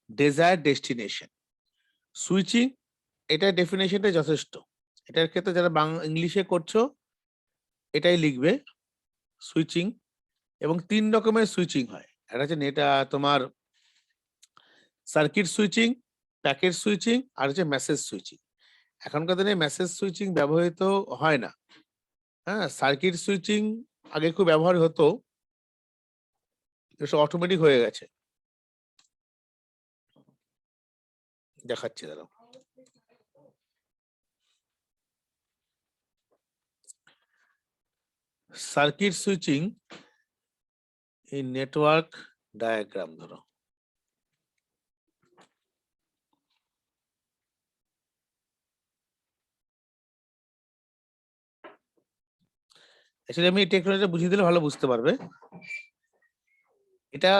desired destination. Switching, এটা ডেফিনেশনটা যথেষ্ট। এটার ক্ষেত্রে যারা ইংলিশে করছো এটাই লিখবে সুইচিং। এবং তিন রকমের সুইচিং হয়, একটা হচ্ছে তোমার সার্কিট সুইচিং, প্যাকেট সুইচিং, আর হচ্ছে মেসেজ সুইচিং। এখনকার দিনে মেসেজ সুইচিং ব্যবহৃত হয় না। হ্যাঁ, সার্কিট সুইচিং আগে খুব ব্যবহার হতো, এসব অটোমেটিক হয়ে গেছে। দেখাচ্ছি দাঁড়াও। সার্কিট সুইচিং এই নেটওয়ার্ক ডায়াগ্রাম ধরো, অ্যাকচুয়ালি আমি এই টেকনোলজিটা বুঝিয়ে দিলে ভালো বুঝতে পারবে। এটা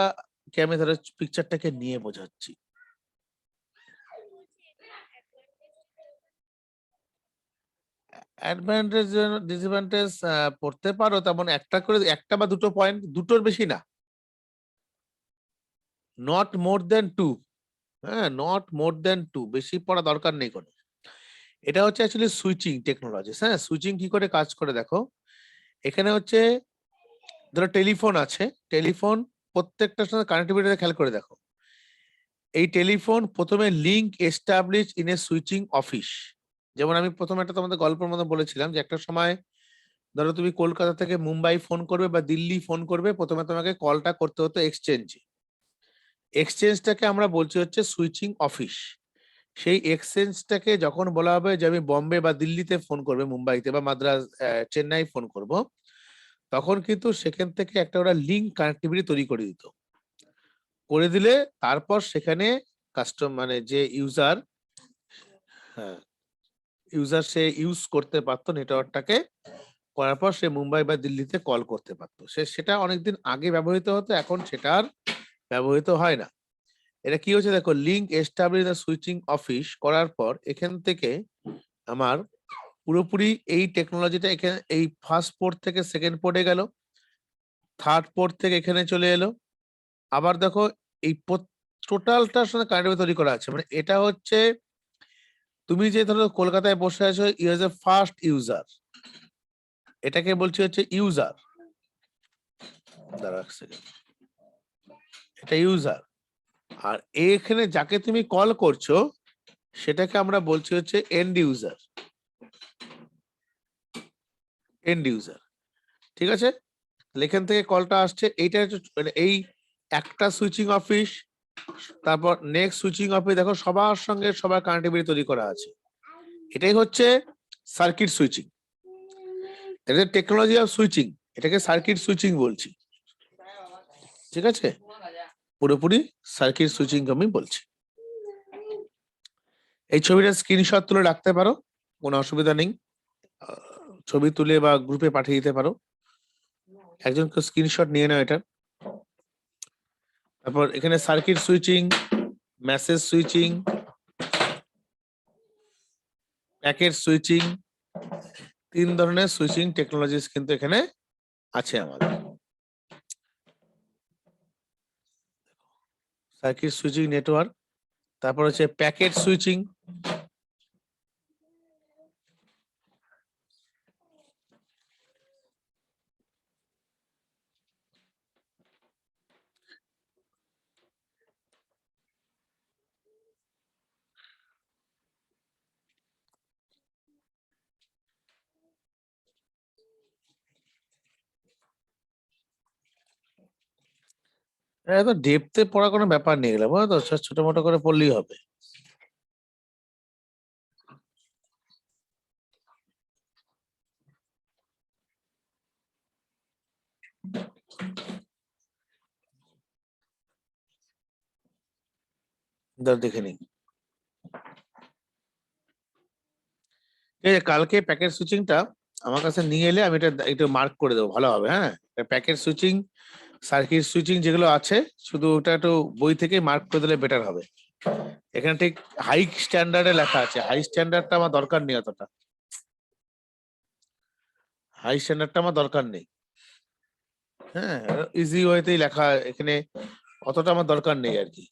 কে আমি ধরো পিকচারটাকে নিয়ে বোঝাচ্ছি। অ্যাডভান্টেজ ডিসঅ্যাডভান্টেজ পড়তে পারো, তেমন একটা করে, একটা বা দুটো পয়েন্ট, দুটোর বেশি না, নট মোর দেন টু। হ্যাঁ, নট মোর দেন টু, বেশি পড়া দরকার নেই কোনো। এটা হচ্ছে অ্যাকচুয়ালি সুইচিং টেকনোলজি। হ্যাঁ, সুইচিং কি করে কাজ করে দেখো, এখানে হচ্ছে ধরো টেলিফোন আছে, টেলিফোন প্রত্যেকটার সাথে কানেক্টিভিটি খেয়াল করে দেখো। এই টেলিফোন প্রথমে link establish in a switching office. যেমন আমি প্রথমে একটা তোমাদের গল্পের মধ্যে বলেছিলাম যে একটা সময় ধরো তুমি কলকাতা থেকে মুম্বাই ফোন করবে বা দিল্লি ফোন করবে, প্রথমে তোমাকে কলটা করতে হতো এক্সচেঞ্জে। এক্সচেঞ্জটাকে আমরা বলছি হচ্ছে সুইচিং অফিস। সেই এক্সচেঞ্জটাকে যখন বলা হবে যে আমি বম্বে বা দিল্লিতে ফোন করবে, মুম্বাইতে বা মাদ্রাজ, চেন্নাই ফোন করব, তখন কিন্তু সেখান থেকে একটা ওরা লিঙ্ক কানেক্টিভিটি তৈরি করে দিত। করে দিলে তারপর সেখানে মানে যে ইউজার, হ্যাঁ, ইউজার সে ইউজ করতে পারতো নেটওয়ার্কটাকে, করার পর সে মুম্বাই বা দিল্লিতে কল করতে পারতো। সেটা অনেকদিন আগে ব্যবহৃত হতো, এখন সেটা আর ব্যবহৃত হয় না। এটা কি হচ্ছে দেখো, link establish the switching office করার পর এখান থেকে আমার পুরোপুরি এই টেকনোলজিটা এখানে এই ফার্স্ট পোর্ট থেকে সেকেন্ড পোর্টে গেল, থার্ড পোর্ট থেকে এখানে চলে এলো। আবার দেখো এই টোটালটার সঙ্গে কানেক্টিভিটি তৈরি করা আছে। মানে এটা হচ্ছে তুমি যে ধরো কলকাতায় বসে আছো, you as a first user, এটাকে বলছি হচ্ছে ইউজার। দাঁড়া এক সেকেন্ড, এটা ইউজার। আর এখানে যাকে তুমি কল করছো সেটাকে আমরা বলছি হচ্ছে এন্ড ইউজার। এন্ড ইউজার, ঠিক আছে? এখান থেকে কলটা আসছে, এইটা হচ্ছে মানে এই একটা সুইচিং অফিস, তারপর নেক্সট সুইচিং অফিস, দেখো সবার সঙ্গে সবার কানেক্টিভিটি তৈরি করা আছে। এটাই হচ্ছে সার্কিট সুইচিং। এটা টেকনোলজি অফ সুইচিং, এটাকে সার্কিট সুইচিং বলছি, ঠিক আছে? পুরোপুরি সার্কিট সুইচিং আমি বলছি। এই ছবিটা স্ক্রিনশট তুলে রাখতে পারো, কোনো অসুবিধা নেই। ছবি তুলে বা গ্রুপে পাঠিয়ে দিতে পারো, একজনকে স্ক্রিনশট নিয়ে নাও এটা। তারপর এখানে circuit switching, message switching, packet switching, তিন ধরনের সুইচিং টেকনোলজিস কিন্তু এখানে আছে আমাদের। সার্কিট সুইচিং নেটওয়ার্ক, তারপর হচ্ছে প্যাকেট সুইচিং, এত ডেপথে পড়া কোনো ব্যাপার নেই, এগুলো বুঝলো তো, ছোট মোটো করে পড়লেই হবে। দেখে নিই। এই যে কালকে প্যাকেট সুইচিংটা আমার কাছে নিয়ে এলে আমি এটা একটু মার্ক করে দেবো, ভালো হবে। হ্যাঁ, প্যাকেট সুইচিং, সার্কিট সুইচিং যেগুলো আছে, শুধু ওটা একটু বই থেকে মার্ক করে দিলে বেটার হবে। এখানে ঠিক হাই স্ট্যান্ডার্ডে লেখা আছে, হাই স্ট্যান্ডার্ডটা আমার দরকার নেই, অতটা হাই স্ট্যান্ডার্ডটা আমার দরকার নেই। হ্যাঁ, ইজি ওয়েতেই লেখা এখানে, অতটা আমার দরকার নেই আর কি।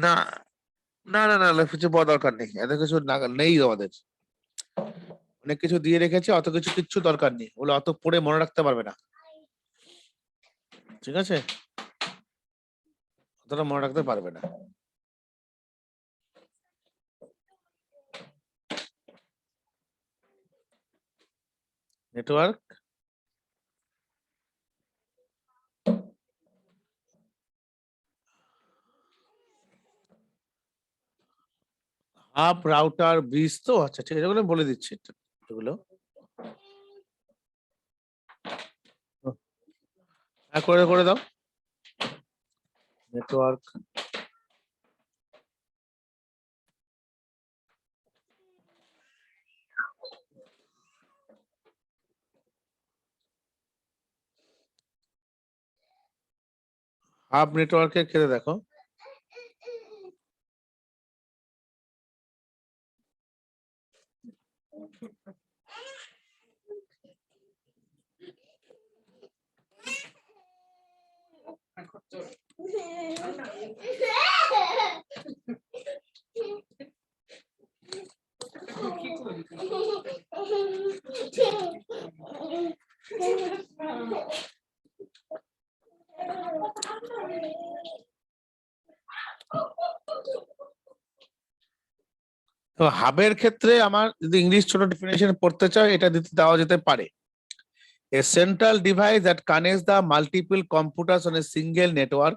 না না না না, কিছু বড় দরকার নেই, এত কিছু নেই আমাদের। অনেক কিছু দিয়ে রেখেছে, অত কিছু কিচ্ছু দরকার নেই, ওগুলো অত পড়ে মনে রাখতে পারবে না, ঠিক আছে, অতটা মনে রাখতে পারবে না। নেটওয়ার্ক, হাব, রাউটার, ব্রিজ, তো আচ্ছা ঠিক আছে, এগুলো আমি বলে দিচ্ছি এগুলো। হ্যাঁ, করে করে দাও। নেটওয়ার্ক, হাব নেটওয়ার্কের ক্ষেত্রে দেখো, তো হাবের ক্ষেত্রে আমার যদি ইংলিশ ছোট ডেফিনেশন পড়তে চাও, এটা দিতে দেওয়া যেতে পারে। A central device that connects the multiple computers on a single network.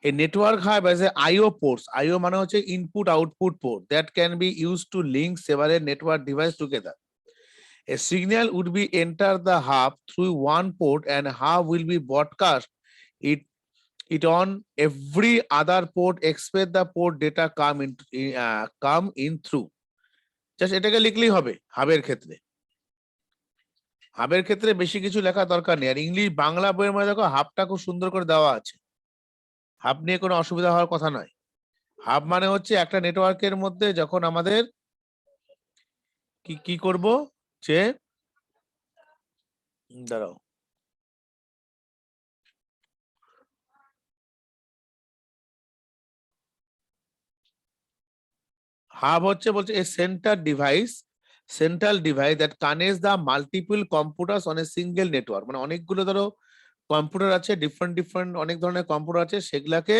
A network hub has a I/O ports. I/O মানে হচ্ছে input output port that can be used to link several network devices together. A signal would be enter the hub through one port and hub will be broadcast it on every other port except the port data come in through. Just এটাকে লিখলেই হবে হাবের ক্ষেত্রে। হাবের ক্ষেত্রে বেশি কিছু লেখা দরকার নেই। আর ইংলিশ বাংলা বইয়ের মধ্যে দেখো হাবটা খুব সুন্দর করে দেওয়া আছে, হাব নিয়ে কোনো অসুবিধা হওয়ার কথা নয়। হাব মানে হচ্ছে একটা নেটওয়ার্কের মধ্যে যখন আমাদের কি কি করব, যে দাঁড়াও, হাব হচ্ছে বলছে a central device that connects the multiple computers on a single network. মানে অনেকগুলো ধরো কম্পিউটার আছে, ডিফারেন্ট অনেক ধরনের কম্পিউটার আছে, সেগুলাকে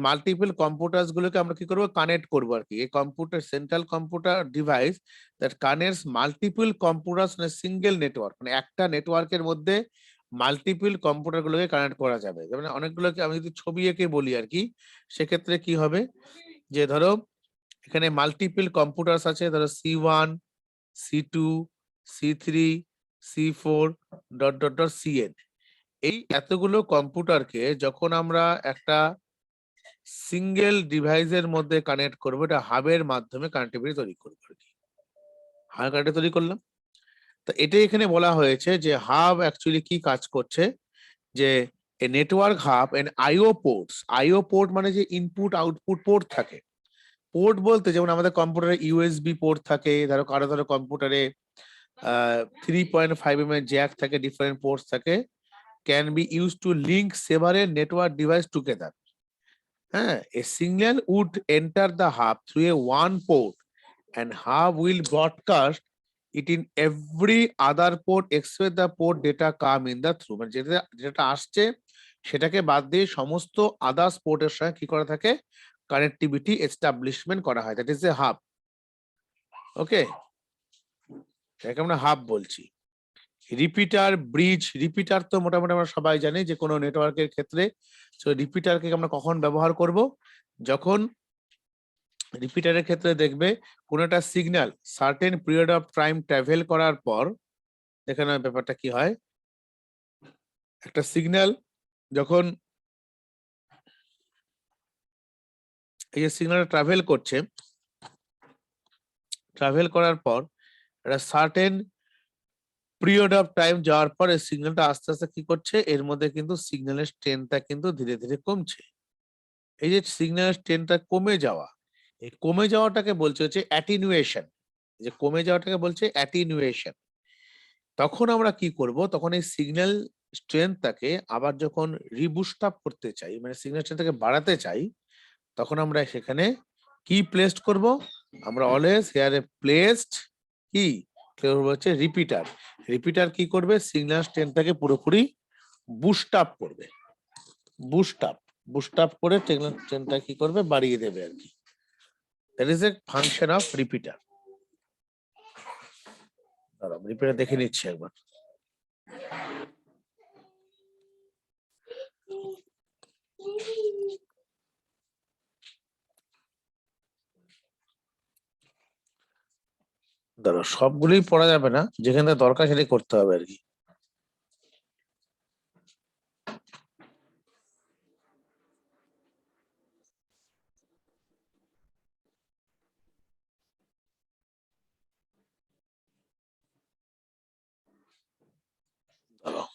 মাল্টিপল কম্পিউটারস গুলোকে আমরা কি করবো, কানেক্ট করবো আর কি। এই computer central computer device that connects multiple computers on a single network, মানে একটা নেটওয়ার্কের মধ্যে মাল্টিপল কম্পিউটার গুলোকে কানেক্ট করা যাবে। যেমন অনেকগুলোকে আমি যদি ছবি এঁকে বলি আর কি, সেক্ষেত্রে কি হবে, যে ধরো এখানে মাল্টিপল কম্পিউটারস আছে, ধরো C1, C2, C3, C4 dot dot dot CN। এই এতগুলো কম্পিউটারকে যখন আমরা একটা সিঙ্গেল ডিভাইসের মধ্যে কানেক্ট করবো, এটা হাবের মাধ্যমে কানেক্টিভিটি তৈরি করবো আর কি। হাব কানেক্টিভিটি তৈরি করলাম। তো এটাই এখানে বলা হয়েছে যে হাব অ্যাকচুয়ালি কি কাজ করছে, যে a network hub and IO ports. IO port মানে যে ইনপুট আউটপুট পোর্ট থাকে। পোর্ট বলতে যেমন আমাদের কম্পিউটারে USB পোর্ট থাকে, ধরো কারো ধরো কম্পিউটারে 3.5 mm জ্যাক থাকে, ডিফারেন্ট পোর্টস থাকে, can be use to link several network devices together. হ্যাঁ, a signal would enter the hub through a one port and hub will broadcast it in every other port except the port data come in the through, মানে যেটা যেটা আসছে সেটাকে বাদ দিয়ে সমস্ত others পোর্টের সঙ্গে কি করা থাকে, কানেক্টিভিটি এস্টাবলিশমেন্ট করা হয়, দ্যাট ইজ এ হাব। ওকে, এটাকে আমরা হাব বলছি। রিপিটার, ব্রিজ, রিপিটার তো মোটামুটি আমরা সবাই জানি যে কোনো নেটওয়ার্কের ক্ষেত্রে। সো রিপিটারকে আমরা কখন ব্যবহার করব, যখন রিপিটারের ক্ষেত্রে দেখবে কোন একটা signal certain period of time travel করার পর, এখানে ব্যাপারটা কি হয়, একটা সিগন্যাল যখন এই যে সিগন্যাল ট্রাভেল করছে, ট্রাভেল করার পর একটা সার্টেন পিরিয়ড অফ টাইম যাওয়ার পর এই সিগন্যালটা আস্তে আস্তে কি করছে, এর মধ্যে কিন্তু সিগন্যালের স্ট্রেনটা কিন্তু ধীরে ধীরে কমছে। এই যে সিগন্যালের স্ট্রেনটা কমে যাওয়া, এই কমে যাওয়াটাকে বলছে হচ্ছে অ্যাটিনুয়েশন। যে কমে যাওয়াটাকে বলছে অ্যাটিনুয়েশন। তখন আমরা কি করব, তখন এই সিগন্যাল স্ট্রেনটাকে আবার যখন রিবুস্ট আপ করতে চাই, মানে সিগন্যাল স্ট্রেনটাকে বাড়াতে চাই, তখন আমরা সেখানে কি প্লেসড করব, আমরা অলওয়েজ হেয়ার এ প্লেসড কি হচ্ছে রিপিটার। রিপিটার কি করবে, সিগন্যাল স্ট্রেনটাকে পুরোপুরি বুস্ট আপ করবে, বুস্ট আপ, বুস্ট আপ করে সিগন্যাল স্ট্রেনটা কি করবে, বাড়িয়ে দেবে আর কি। That is a function of repeater. দাঁড়াও রিপিটার দেখে নিচ্ছি একবার। দাঁড়াও, সবগুলোই পড়া যাবে না, যেখানে দরকার সেটাই করতে হবে আর কি। দাঁড়াও,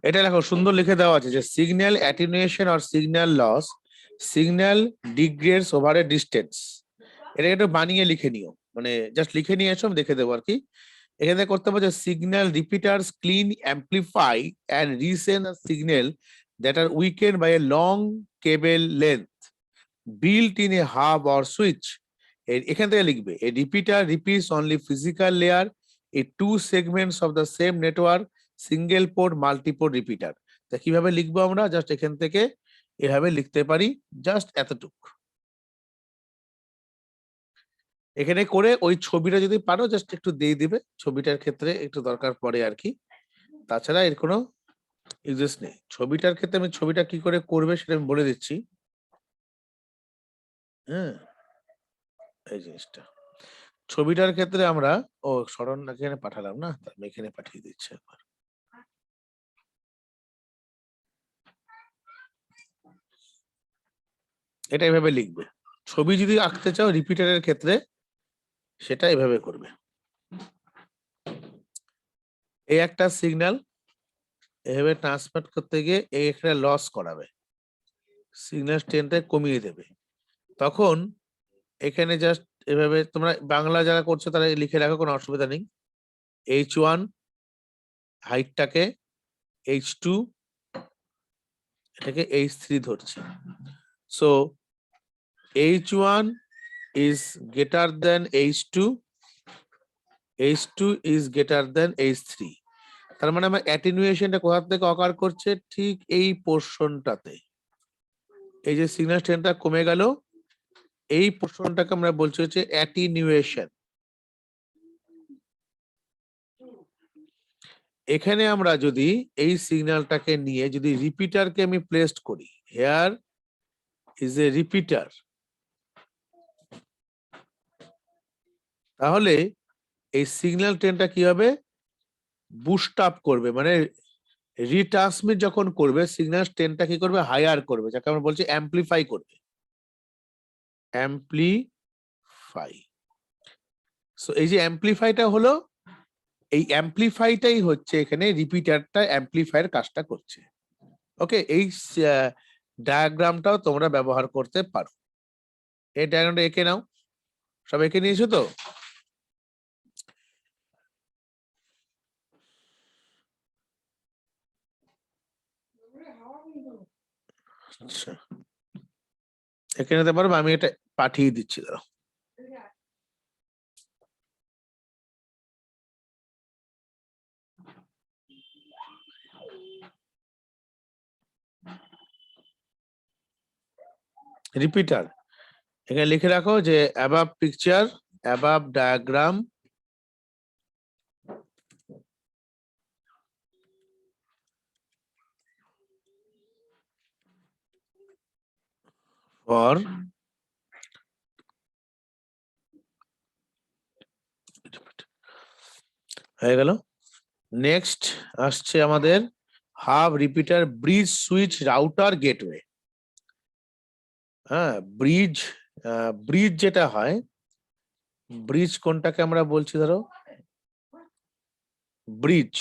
এটা দেখো সুন্দর লিখে দেওয়া আছে যে signal attenuation or signal loss, signal degrades over a distance. এটা একটু বানিয়ে লিখে নিও, মানে জাস্ট লিখে নিয়ে এসো, আমি দেখে দেবো আর কি। এখানে করতে হবে যে signal repeaters clean amplify and resend the signal that are weakened by a long cable length built in a hub or switch. এখান থেকে লিখবে a repeater repeats only physical layer a two segments of the same network single port multi-port repeater. তা কিভাবে লিখবো আমরা, just এখান থেকে এভাবে লিখতে পারি, জাস্ট এতটুক। এখানে করে ওই ছবিটা যদি পারো জাস্ট একটু দিয়ে দিবে, ছবিটার ক্ষেত্রে একটু দরকার পড়ে আর কি, তাছাড়া এর কোনো ইউজেস নেই। ছবিটার ক্ষেত্রে আমি ছবিটা কি করে করবে সেটা আমি বলে দিচ্ছি। হ্যাঁ, এই জিনিসটা ছবিটার ক্ষেত্রে আমরা, ও স্মরণ এখানে পাঠালাম না, আমি এখানে পাঠিয়ে দিচ্ছি একবার। এটা এভাবে লিখবে, ছবি যদি আঁকতে চাও রিপিটারের ক্ষেত্রে সেটা এভাবে করবে। এই একটা সিগন্যাল এভাবে ট্রান্সমিট করতে গিয়ে এই একটা লস করাবে, সিগন্যাল স্ট্রেনটা কমিয়ে দেবে। তখন এখানে জাস্ট এভাবে তোমরা বাংলা যারা করছো তারা লিখে রাখো, কোনো অসুবিধা নেই। H1 হাইটটাকে, H2 এটাকে H3 ধরছি। So H1 is greater than H2, H2 is greater than H3। তার মানে আমার অ্যাটেনুয়েশনটা কোথা থেকে অকার করছে, ঠিক এই পোর্শনটাতে। এই যে সিগন্যাল স্ট্রেনটা কমে গেল, এই পোর্শনটাকে আমরা বলছি হচ্ছে অ্যাটেনুয়েশন। এখানে আমরা যদি এই সিগন্যালটাকে নিয়ে যদি রিপিটারকে আমি প্লেসড করি, হেয়ার ইজ এ রিপিটার, তাহলে এই সিগন্যাল ট্রেনটা কি হবে, বুস্ট আপ করবে, মানে রিট্রান্সমিট যখন করবে সিগন্যাল ট্রেনটা কি করবে, হায়ার করবে, যাকে আমরা বলছি অ্যাম্পলিফাই করবে, অ্যাম্পলিফাই। সো এই যে অ্যাম্পলিফাইটা হলো, এই অ্যাম্পলিফাইটাই হচ্ছে এখানে রিপিটারটা অ্যাম্পলিফায়ার কাজটা করছে। ওকে, এই ডায়াগ্রামটাও তোমরা ব্যবহার করতে পারো। এই ডায়াগ্রামটা এঁকে নাও, সব এঁকে নিয়েছো তো? আচ্ছা। দেখে নিতে পারবো, আমি এটা পাঠিয়ে দিচ্ছি দাঁড়াও। রিপিটার এখানে লিখে রাখো যে অ্যাবাব পিকচার, অ্যাবাব ডায়াগ্রাম ফর হয়ে গেল। নেক্সট আসছে আমাদের hub, repeater, bridge, switch, router, gateway. হ্যাঁ, ব্রিজ, ব্রিজ যেটা হয়, ব্রিজ কোনটাকে আমরা বলছি ধরো ব্রিজ,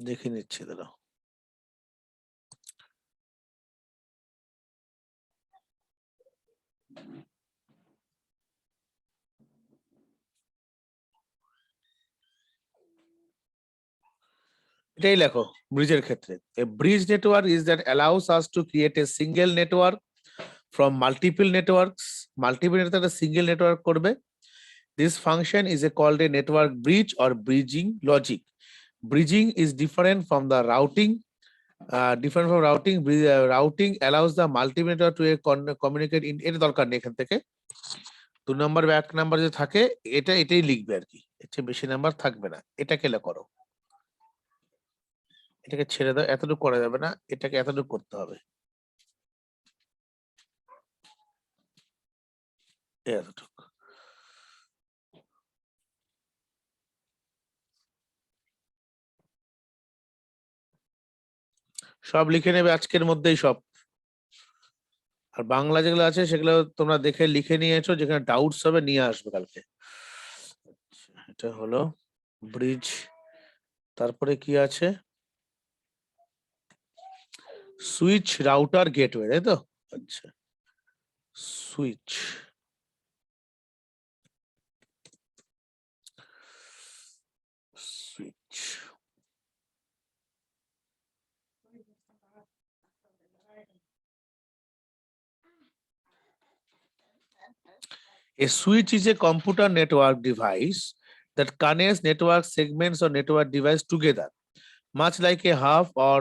দেখে নিচ্ছি দাঁড়াও। এটাই লেখো ব্রিজের ক্ষেত্রে, a bridge network is that allows us to create a single network from multiple networks. Multiple network single network করবে। This function is called a network bridge or bridging logic. Bridging is different from the routing. Routing allows the multiple network to communicate in এর দরকার নেই এখান থেকে। 2 number বা 1 number যে থাকে এটাই লিখবে আর কি, এর চেয়ে বেশি নাম্বার থাকবে না। এটাকে করো, এটাকে ছেড়ে দাও, এতটুকু করা যাবে না, এটাকে এতটুকু করতে হবে, এতটুকু। সব লিখে নেবে আজকের মধ্যেই সব। আর বাংলা যেগুলো আছে সেগুলো তোমরা দেখে লিখে নিয়েছো, যেখানে ডাউটস হবে নিয়ে আসবে কালকে। এটা হলো ব্রিজ, তারপরে কি আছে, সুইচ, রাউটার, গেটওয়ে, তাই তো? আচ্ছা, switch, switch, a switch is a computer network device that connects network segments or network device together, much like a hub or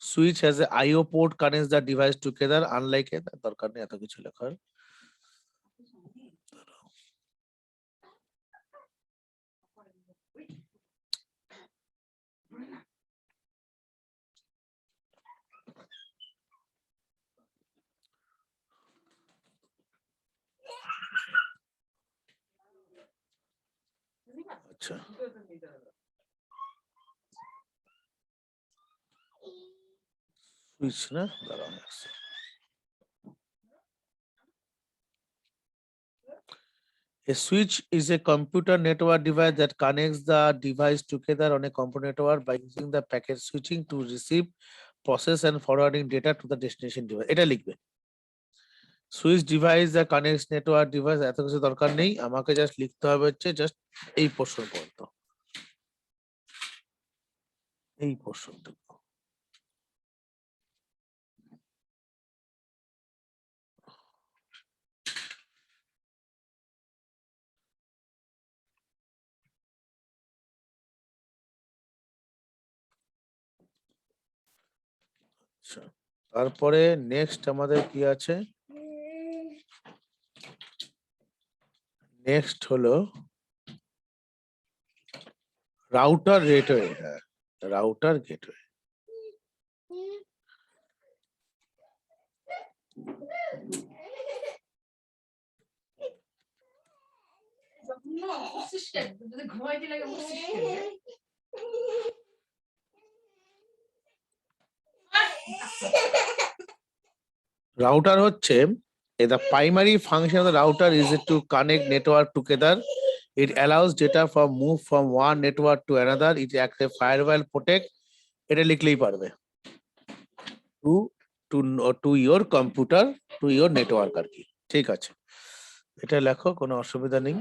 switch has a IO port connects the device together, unlike a দরকার নেই এত কিছু লেখার। আচ্ছা, switch না, দাঁড়াও আসছে। A switch is a computer network device that connects the device together on a computer network by using the packet switching to receive, process and forwarding data to the destination device. এটা লিখবে। Switch device the connects network device, এত কিছু দরকার নেই, আমাকে just লিখতে হবে হচ্ছে জাস্ট এই পোর্শন পর্যন্ত, এই পোর্শনটুকু। আচ্ছা, তারপরে নেক্সট আমাদের কি আছে, নেক্সট হলো রাউটার গেটওয়ে। হ্যাঁ, রাউটার গেটওয়ে। রাউটার হচ্ছে, the primary function of the router is to connect network together. It allows data from move from one network to another. It acts as firewall protect এটা লিখলেই পারবে, to to to your computer, to your network আর কি। ঠিক আছে, এটা লেখো, কোনো অসুবিধা নেই।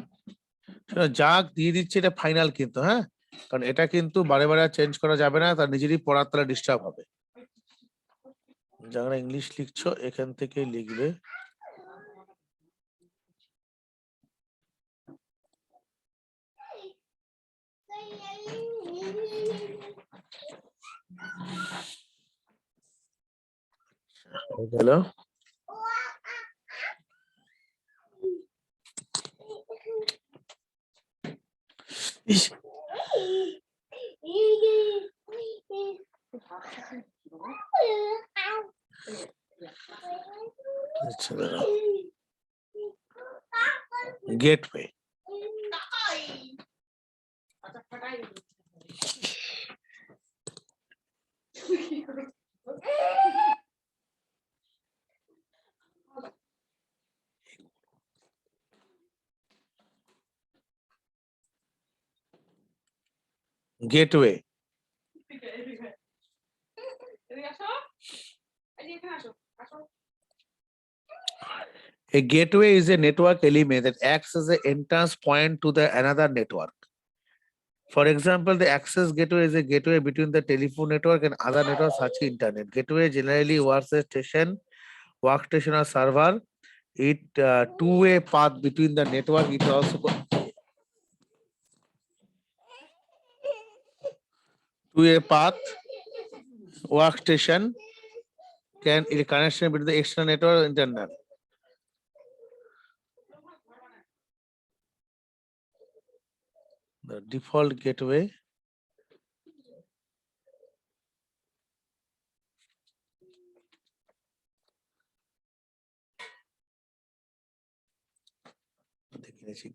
যা দিয়ে দিচ্ছে এটা ফাইনাল কিন্তু, হ্যাঁ, কারণ এটা কিন্তু বারে বারে চেঞ্জ করা যাবে না, তার নিজেরই পড়ার তাহলে ডিস্টার্ব হবে। যারা ইংলিশ লিখছো এখান থেকেই লিখবে। হ্যালো, আচ্ছা দাঁড়াও, gateway. Gateway, a gateway is a network element that acts as an entrance point to the another network. For example, the access gateway is a gateway between the telephone network and other networks such as internet. Gateway generally works as station, workstation or server. It two-way path between the network. It also two-way path, workstation can a connection between the external network and internal. The default gateway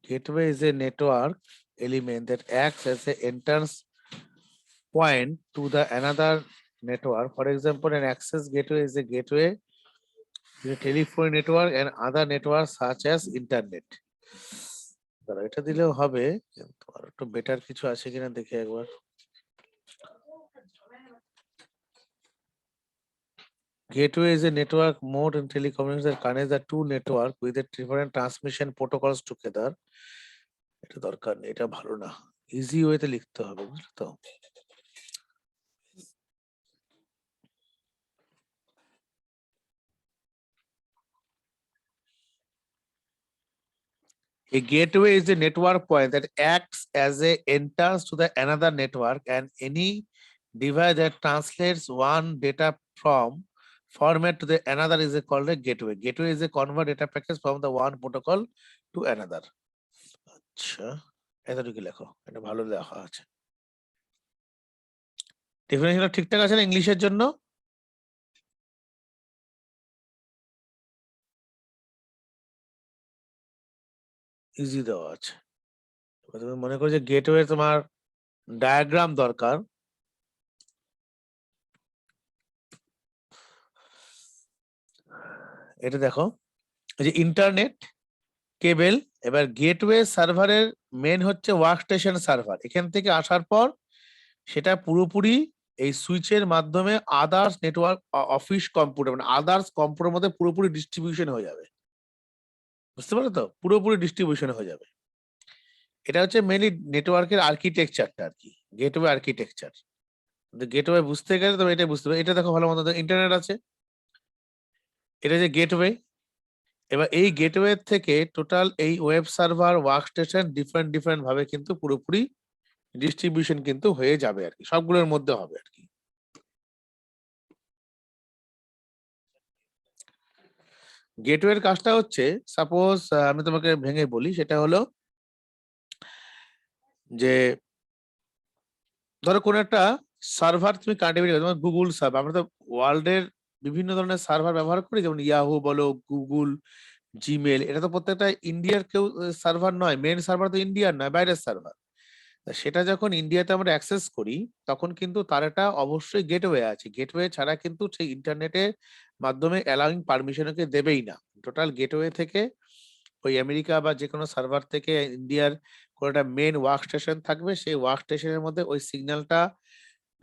gateway is a network element that acts as an entrance point to the another network. For example, an access gateway is a gateway to the telephone network and other networks such as internet. এটা দিলেও হবে, কিন্তু আর একটু better কিছু আছে কিনা দেখি একবার। Gateway is a network mode in telecommunications that connects the two network with the different transmission protocols together. এটা দরকার নেই, এটা ভালো না, ইজি ওয়েতে লিখতে হবে, বুঝলে তো। A gateway is a network point that acts as a entrance to the another network, and any device that translates one data from format to the another is called a gateway. Gateway is a convert data package from the one protocol to another. আচ্ছা, এতটুকু লেখো, এটা ভালো লেখা আছে। ডেফিনেশনটা ঠিকঠাক আছে না ইংলিশের জন্য? ইজি দেওয়া আছে। তুমি মনে করো যে গেটওয়ে তোমার ডায়াগ্রাম দরকার, এটা দেখো, যে ইন্টারনেট কেবল, এবার গেটওয়ে সার্ভারের মেন হচ্ছে ওয়ার্কস্টেশন সার্ভার, এখান থেকে আসার পর সেটা পুরোপুরি এই সুইচের মাধ্যমে আদার্স নেটওয়ার্ক অফিস কম্পিউটার, মানে আদার্স কম্পিউটার মধ্যে পুরোপুরি ডিস্ট্রিবিউশন হয়ে যাবে, বুঝতে পারো তো, পুরোপুরি ডিস্ট্রিবিউশন হয়ে যাবে। এটা হচ্ছে মেনলি নেটওয়ার্কের আর্কিটেকচারটা আর কি, গেটওয়ে আর্কিটেকচার। গেটওয়ে বুঝতে গেলে তবে এটা বুঝতে হবে। এটা দেখো ভালো মতো, ইন্টারনেট আছে, এটা যে গেটওয়ে, এবার এই গেটওয়ে থেকে টোটাল এই web server workstation different different ভাবে কিন্তু পুরোপুরি ডিস্ট্রিবিউশন কিন্তু হয়ে যাবে আর কি, সবগুলোর মধ্যে হবে আর কি। গেটওয়ের কাজটা হচ্ছে, সাপোজ আমি তোমাকে ভেঙে বলি, সেটা হলো যে ধরো কোন একটা সার্ভার তুমি কানেক্টিভিটি, তোমার গুগল সার্ভার, আমরা তো ওয়ার্ল্ডের বিভিন্ন ধরনের সার্ভার ব্যবহার করি, যেমন ইয়াহু বলো, গুগল, জিমেল, এটা তো প্রত্যেকটা ইন্ডিয়ার কেউ সার্ভার নয়, মেন সার্ভার তো ইন্ডিয়ার নয়, বাইরের সার্ভার। সেটা যখন ইন্ডিয়াতে আমরা অ্যাক্সেস করি, তখন কিন্তু তার একটা অবশ্যই গেটওয়ে আছে, গেটওয়ে ছাড়া কিন্তু সেই ইন্টারনেটের মাধ্যমে অ্যালাউইং পারমিশনকে দেবেই না। টোটাল গেটওয়ে থেকে ওই আমেরিকা বা যে কোনো সার্ভার থেকে ইন্ডিয়ার কোনো একটা মেন ওয়ার্ক স্টেশন থাকবে, সেই ওয়ার্ক স্টেশনের মধ্যে ওই সিগন্যালটা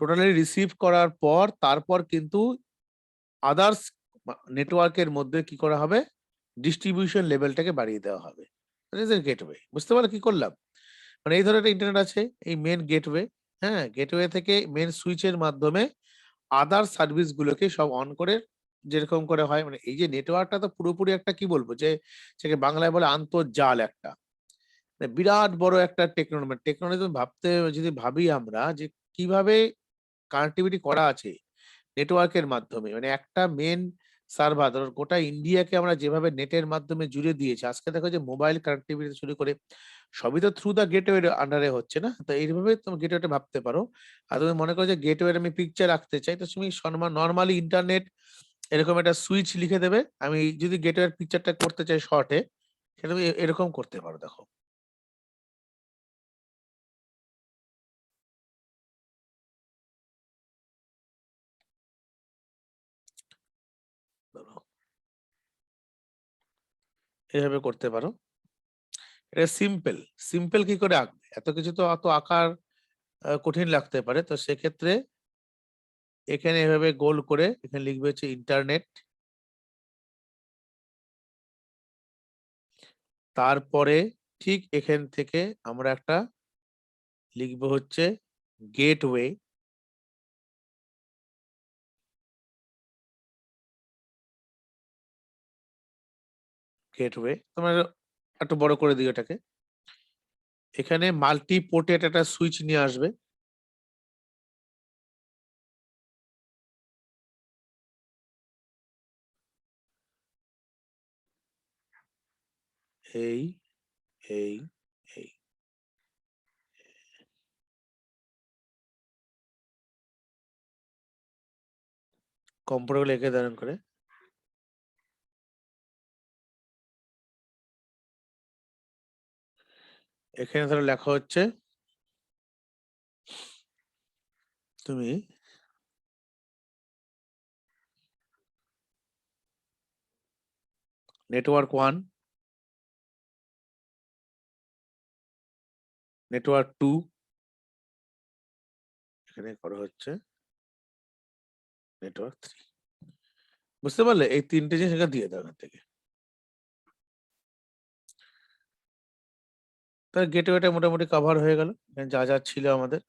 টোটালি রিসিভ করার পর তারপর কিন্তু আদার্স নেটওয়ার্কের মধ্যে কি করা হবে, ডিস্ট্রিবিউশন লেভেলটাকে বাড়িয়ে দেওয়া হবে। গেটওয়ে, বুঝতে পারলে কি করলাম? মানে এই ধরনের একটা ইন্টারনেট আছে, এই মেন গেটওয়ে, হ্যাঁ, গেটওয়ে থেকে মেন সুইচের মাধ্যমে আদার সার্ভিস গুলোকে সব অন করে, যেরকম করে হয়, মানে এই যে নেটওয়ার্কটা তো পুরোপুরি একটা কি বলবো, যে সেকে বাংলায় বলে আন্তর্জাল একটা, মানে বিরাট বড় একটা টেকনোলজি ভাবতে, যদি ভাবি আমরা যে কিভাবে কানেক্টিভিটি করা আছে নেটওয়ার্কের মাধ্যমে, মানে একটা মেন সার্ভার ধরো গোটা ইন্ডিয়াকে আমরা যেভাবে নেটের মাধ্যমে জুড়ে দিয়েছি, আজকে দেখো যে মোবাইল কানেক্টিভিটি শুরু করে সবই তো থ্রু দা গেটওয়ে আন্ডারে হচ্ছে না, তো এইভাবে তুমি গেটওয়েটা ভাবতে পারো। আর তুমি মনে করো যে গেটওয়ে আমি পিকচার রাখতে চাই, তো তুমি নর্মালি ইন্টারনেট এরকম একটা সুইচ লিখে দেবে, আমি যদি গেটওয়ের পিকচারটা করতে চাই শর্টে, সেটা তুমি এরকম করতে পারো, দেখো। ধরো, এইভাবে করতে পারো। এটা সিম্পল। সিম্পল কি করে আঁকবে, এত কিছু তো অত আঁকার কঠিন লাগতে পারে, তো সেক্ষেত্রে এখানে এভাবে গোল করে এখানে লিখবে হচ্ছে ইন্টারনেট, তারপরে ঠিক এখান থেকে আমরা একটা লিখবো হচ্ছে গেটওয়ে, গেটওয়ে তোমার একটু বড় করে দিও এটাকে। এখানে মাল্টি পোর্টেড একটা সুইচ নিয়ে আসবে, এই এই এই কম্পিউটার এঁকে ধারণ করে, এখানে ধরো লেখা হচ্ছে তুমি নেটওয়ার্ক 1, নেটওয়ার্ক 2, এখানে করা হচ্ছে নেটওয়ার্ক 3। বুঝতে পারলে, এই তিনটে জিনিস এখানে দিয়ে দাও এখান থেকে। তার গেটওয়েটা মোটামুটি কভার হয়ে গেল, এখানে যা যা ছিল আমাদের।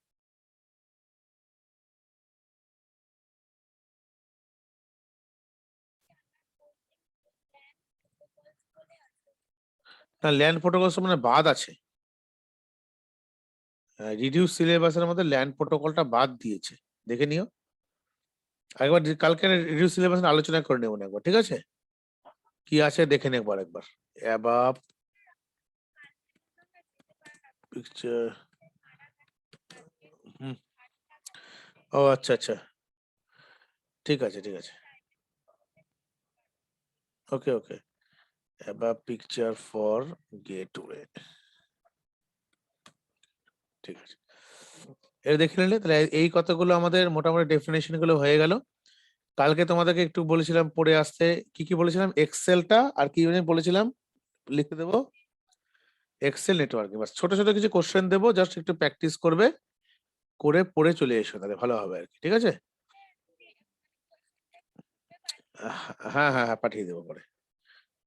না, ল্যান্ড প্রোটোকলস মানে বাদ আছে, রিডিউস সিলেবাসের মধ্যে ল্যান্ড প্রোটোকলটা বাদ দিয়েছে, দেখে নিও একবার, কালকে রিডিউস সিলেবাস আলোচনা করে নেবো না একবার, ঠিক আছে? কি আছে দেখে নেবো একবার। অ্যাবাব পিকচার, হুম, ও আচ্ছা আচ্ছা, ঠিক আছে ঠিক আছে, ওকে ওকে, অ্যাবাব পিকচার ফর গেটওয়ে, ঠিক আছে। এর দেখে নিলে তাহলে এই কতগুলো আমাদের মোটামুটি ডেফিনেশন গুলো হয়ে গেল। কালকে তোমাদেরকে একটু বলেছিলাম পড়ে আসতে, কি কি বলেছিলাম, এক্সেলটা আর কি বলেছিলাম লিখে দেবো, এক্সেল নেটওয়ার্কিং, বাস ছোট ছোট কিছু কোশ্চেন দেবো, জাস্ট একটু প্র্যাকটিস করবে, করে পড়ে চলে এসো, তাহলে ভালো হবে আর কি, ঠিক আছে? হ্যাঁ হ্যাঁ হ্যাঁ, পাঠিয়ে দেবো পরে,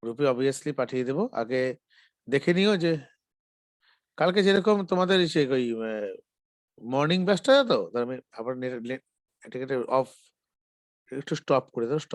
গ্রুপে অবভিয়াসলি পাঠিয়ে দেবো। আগে দেখে নিও যে কালকে যেরকম তোমাদের ওই মর্নিং ব্যাচটা, তো তার আমি আবার এটাকে অফ, একটু স্টপ করে দাও, স্টপ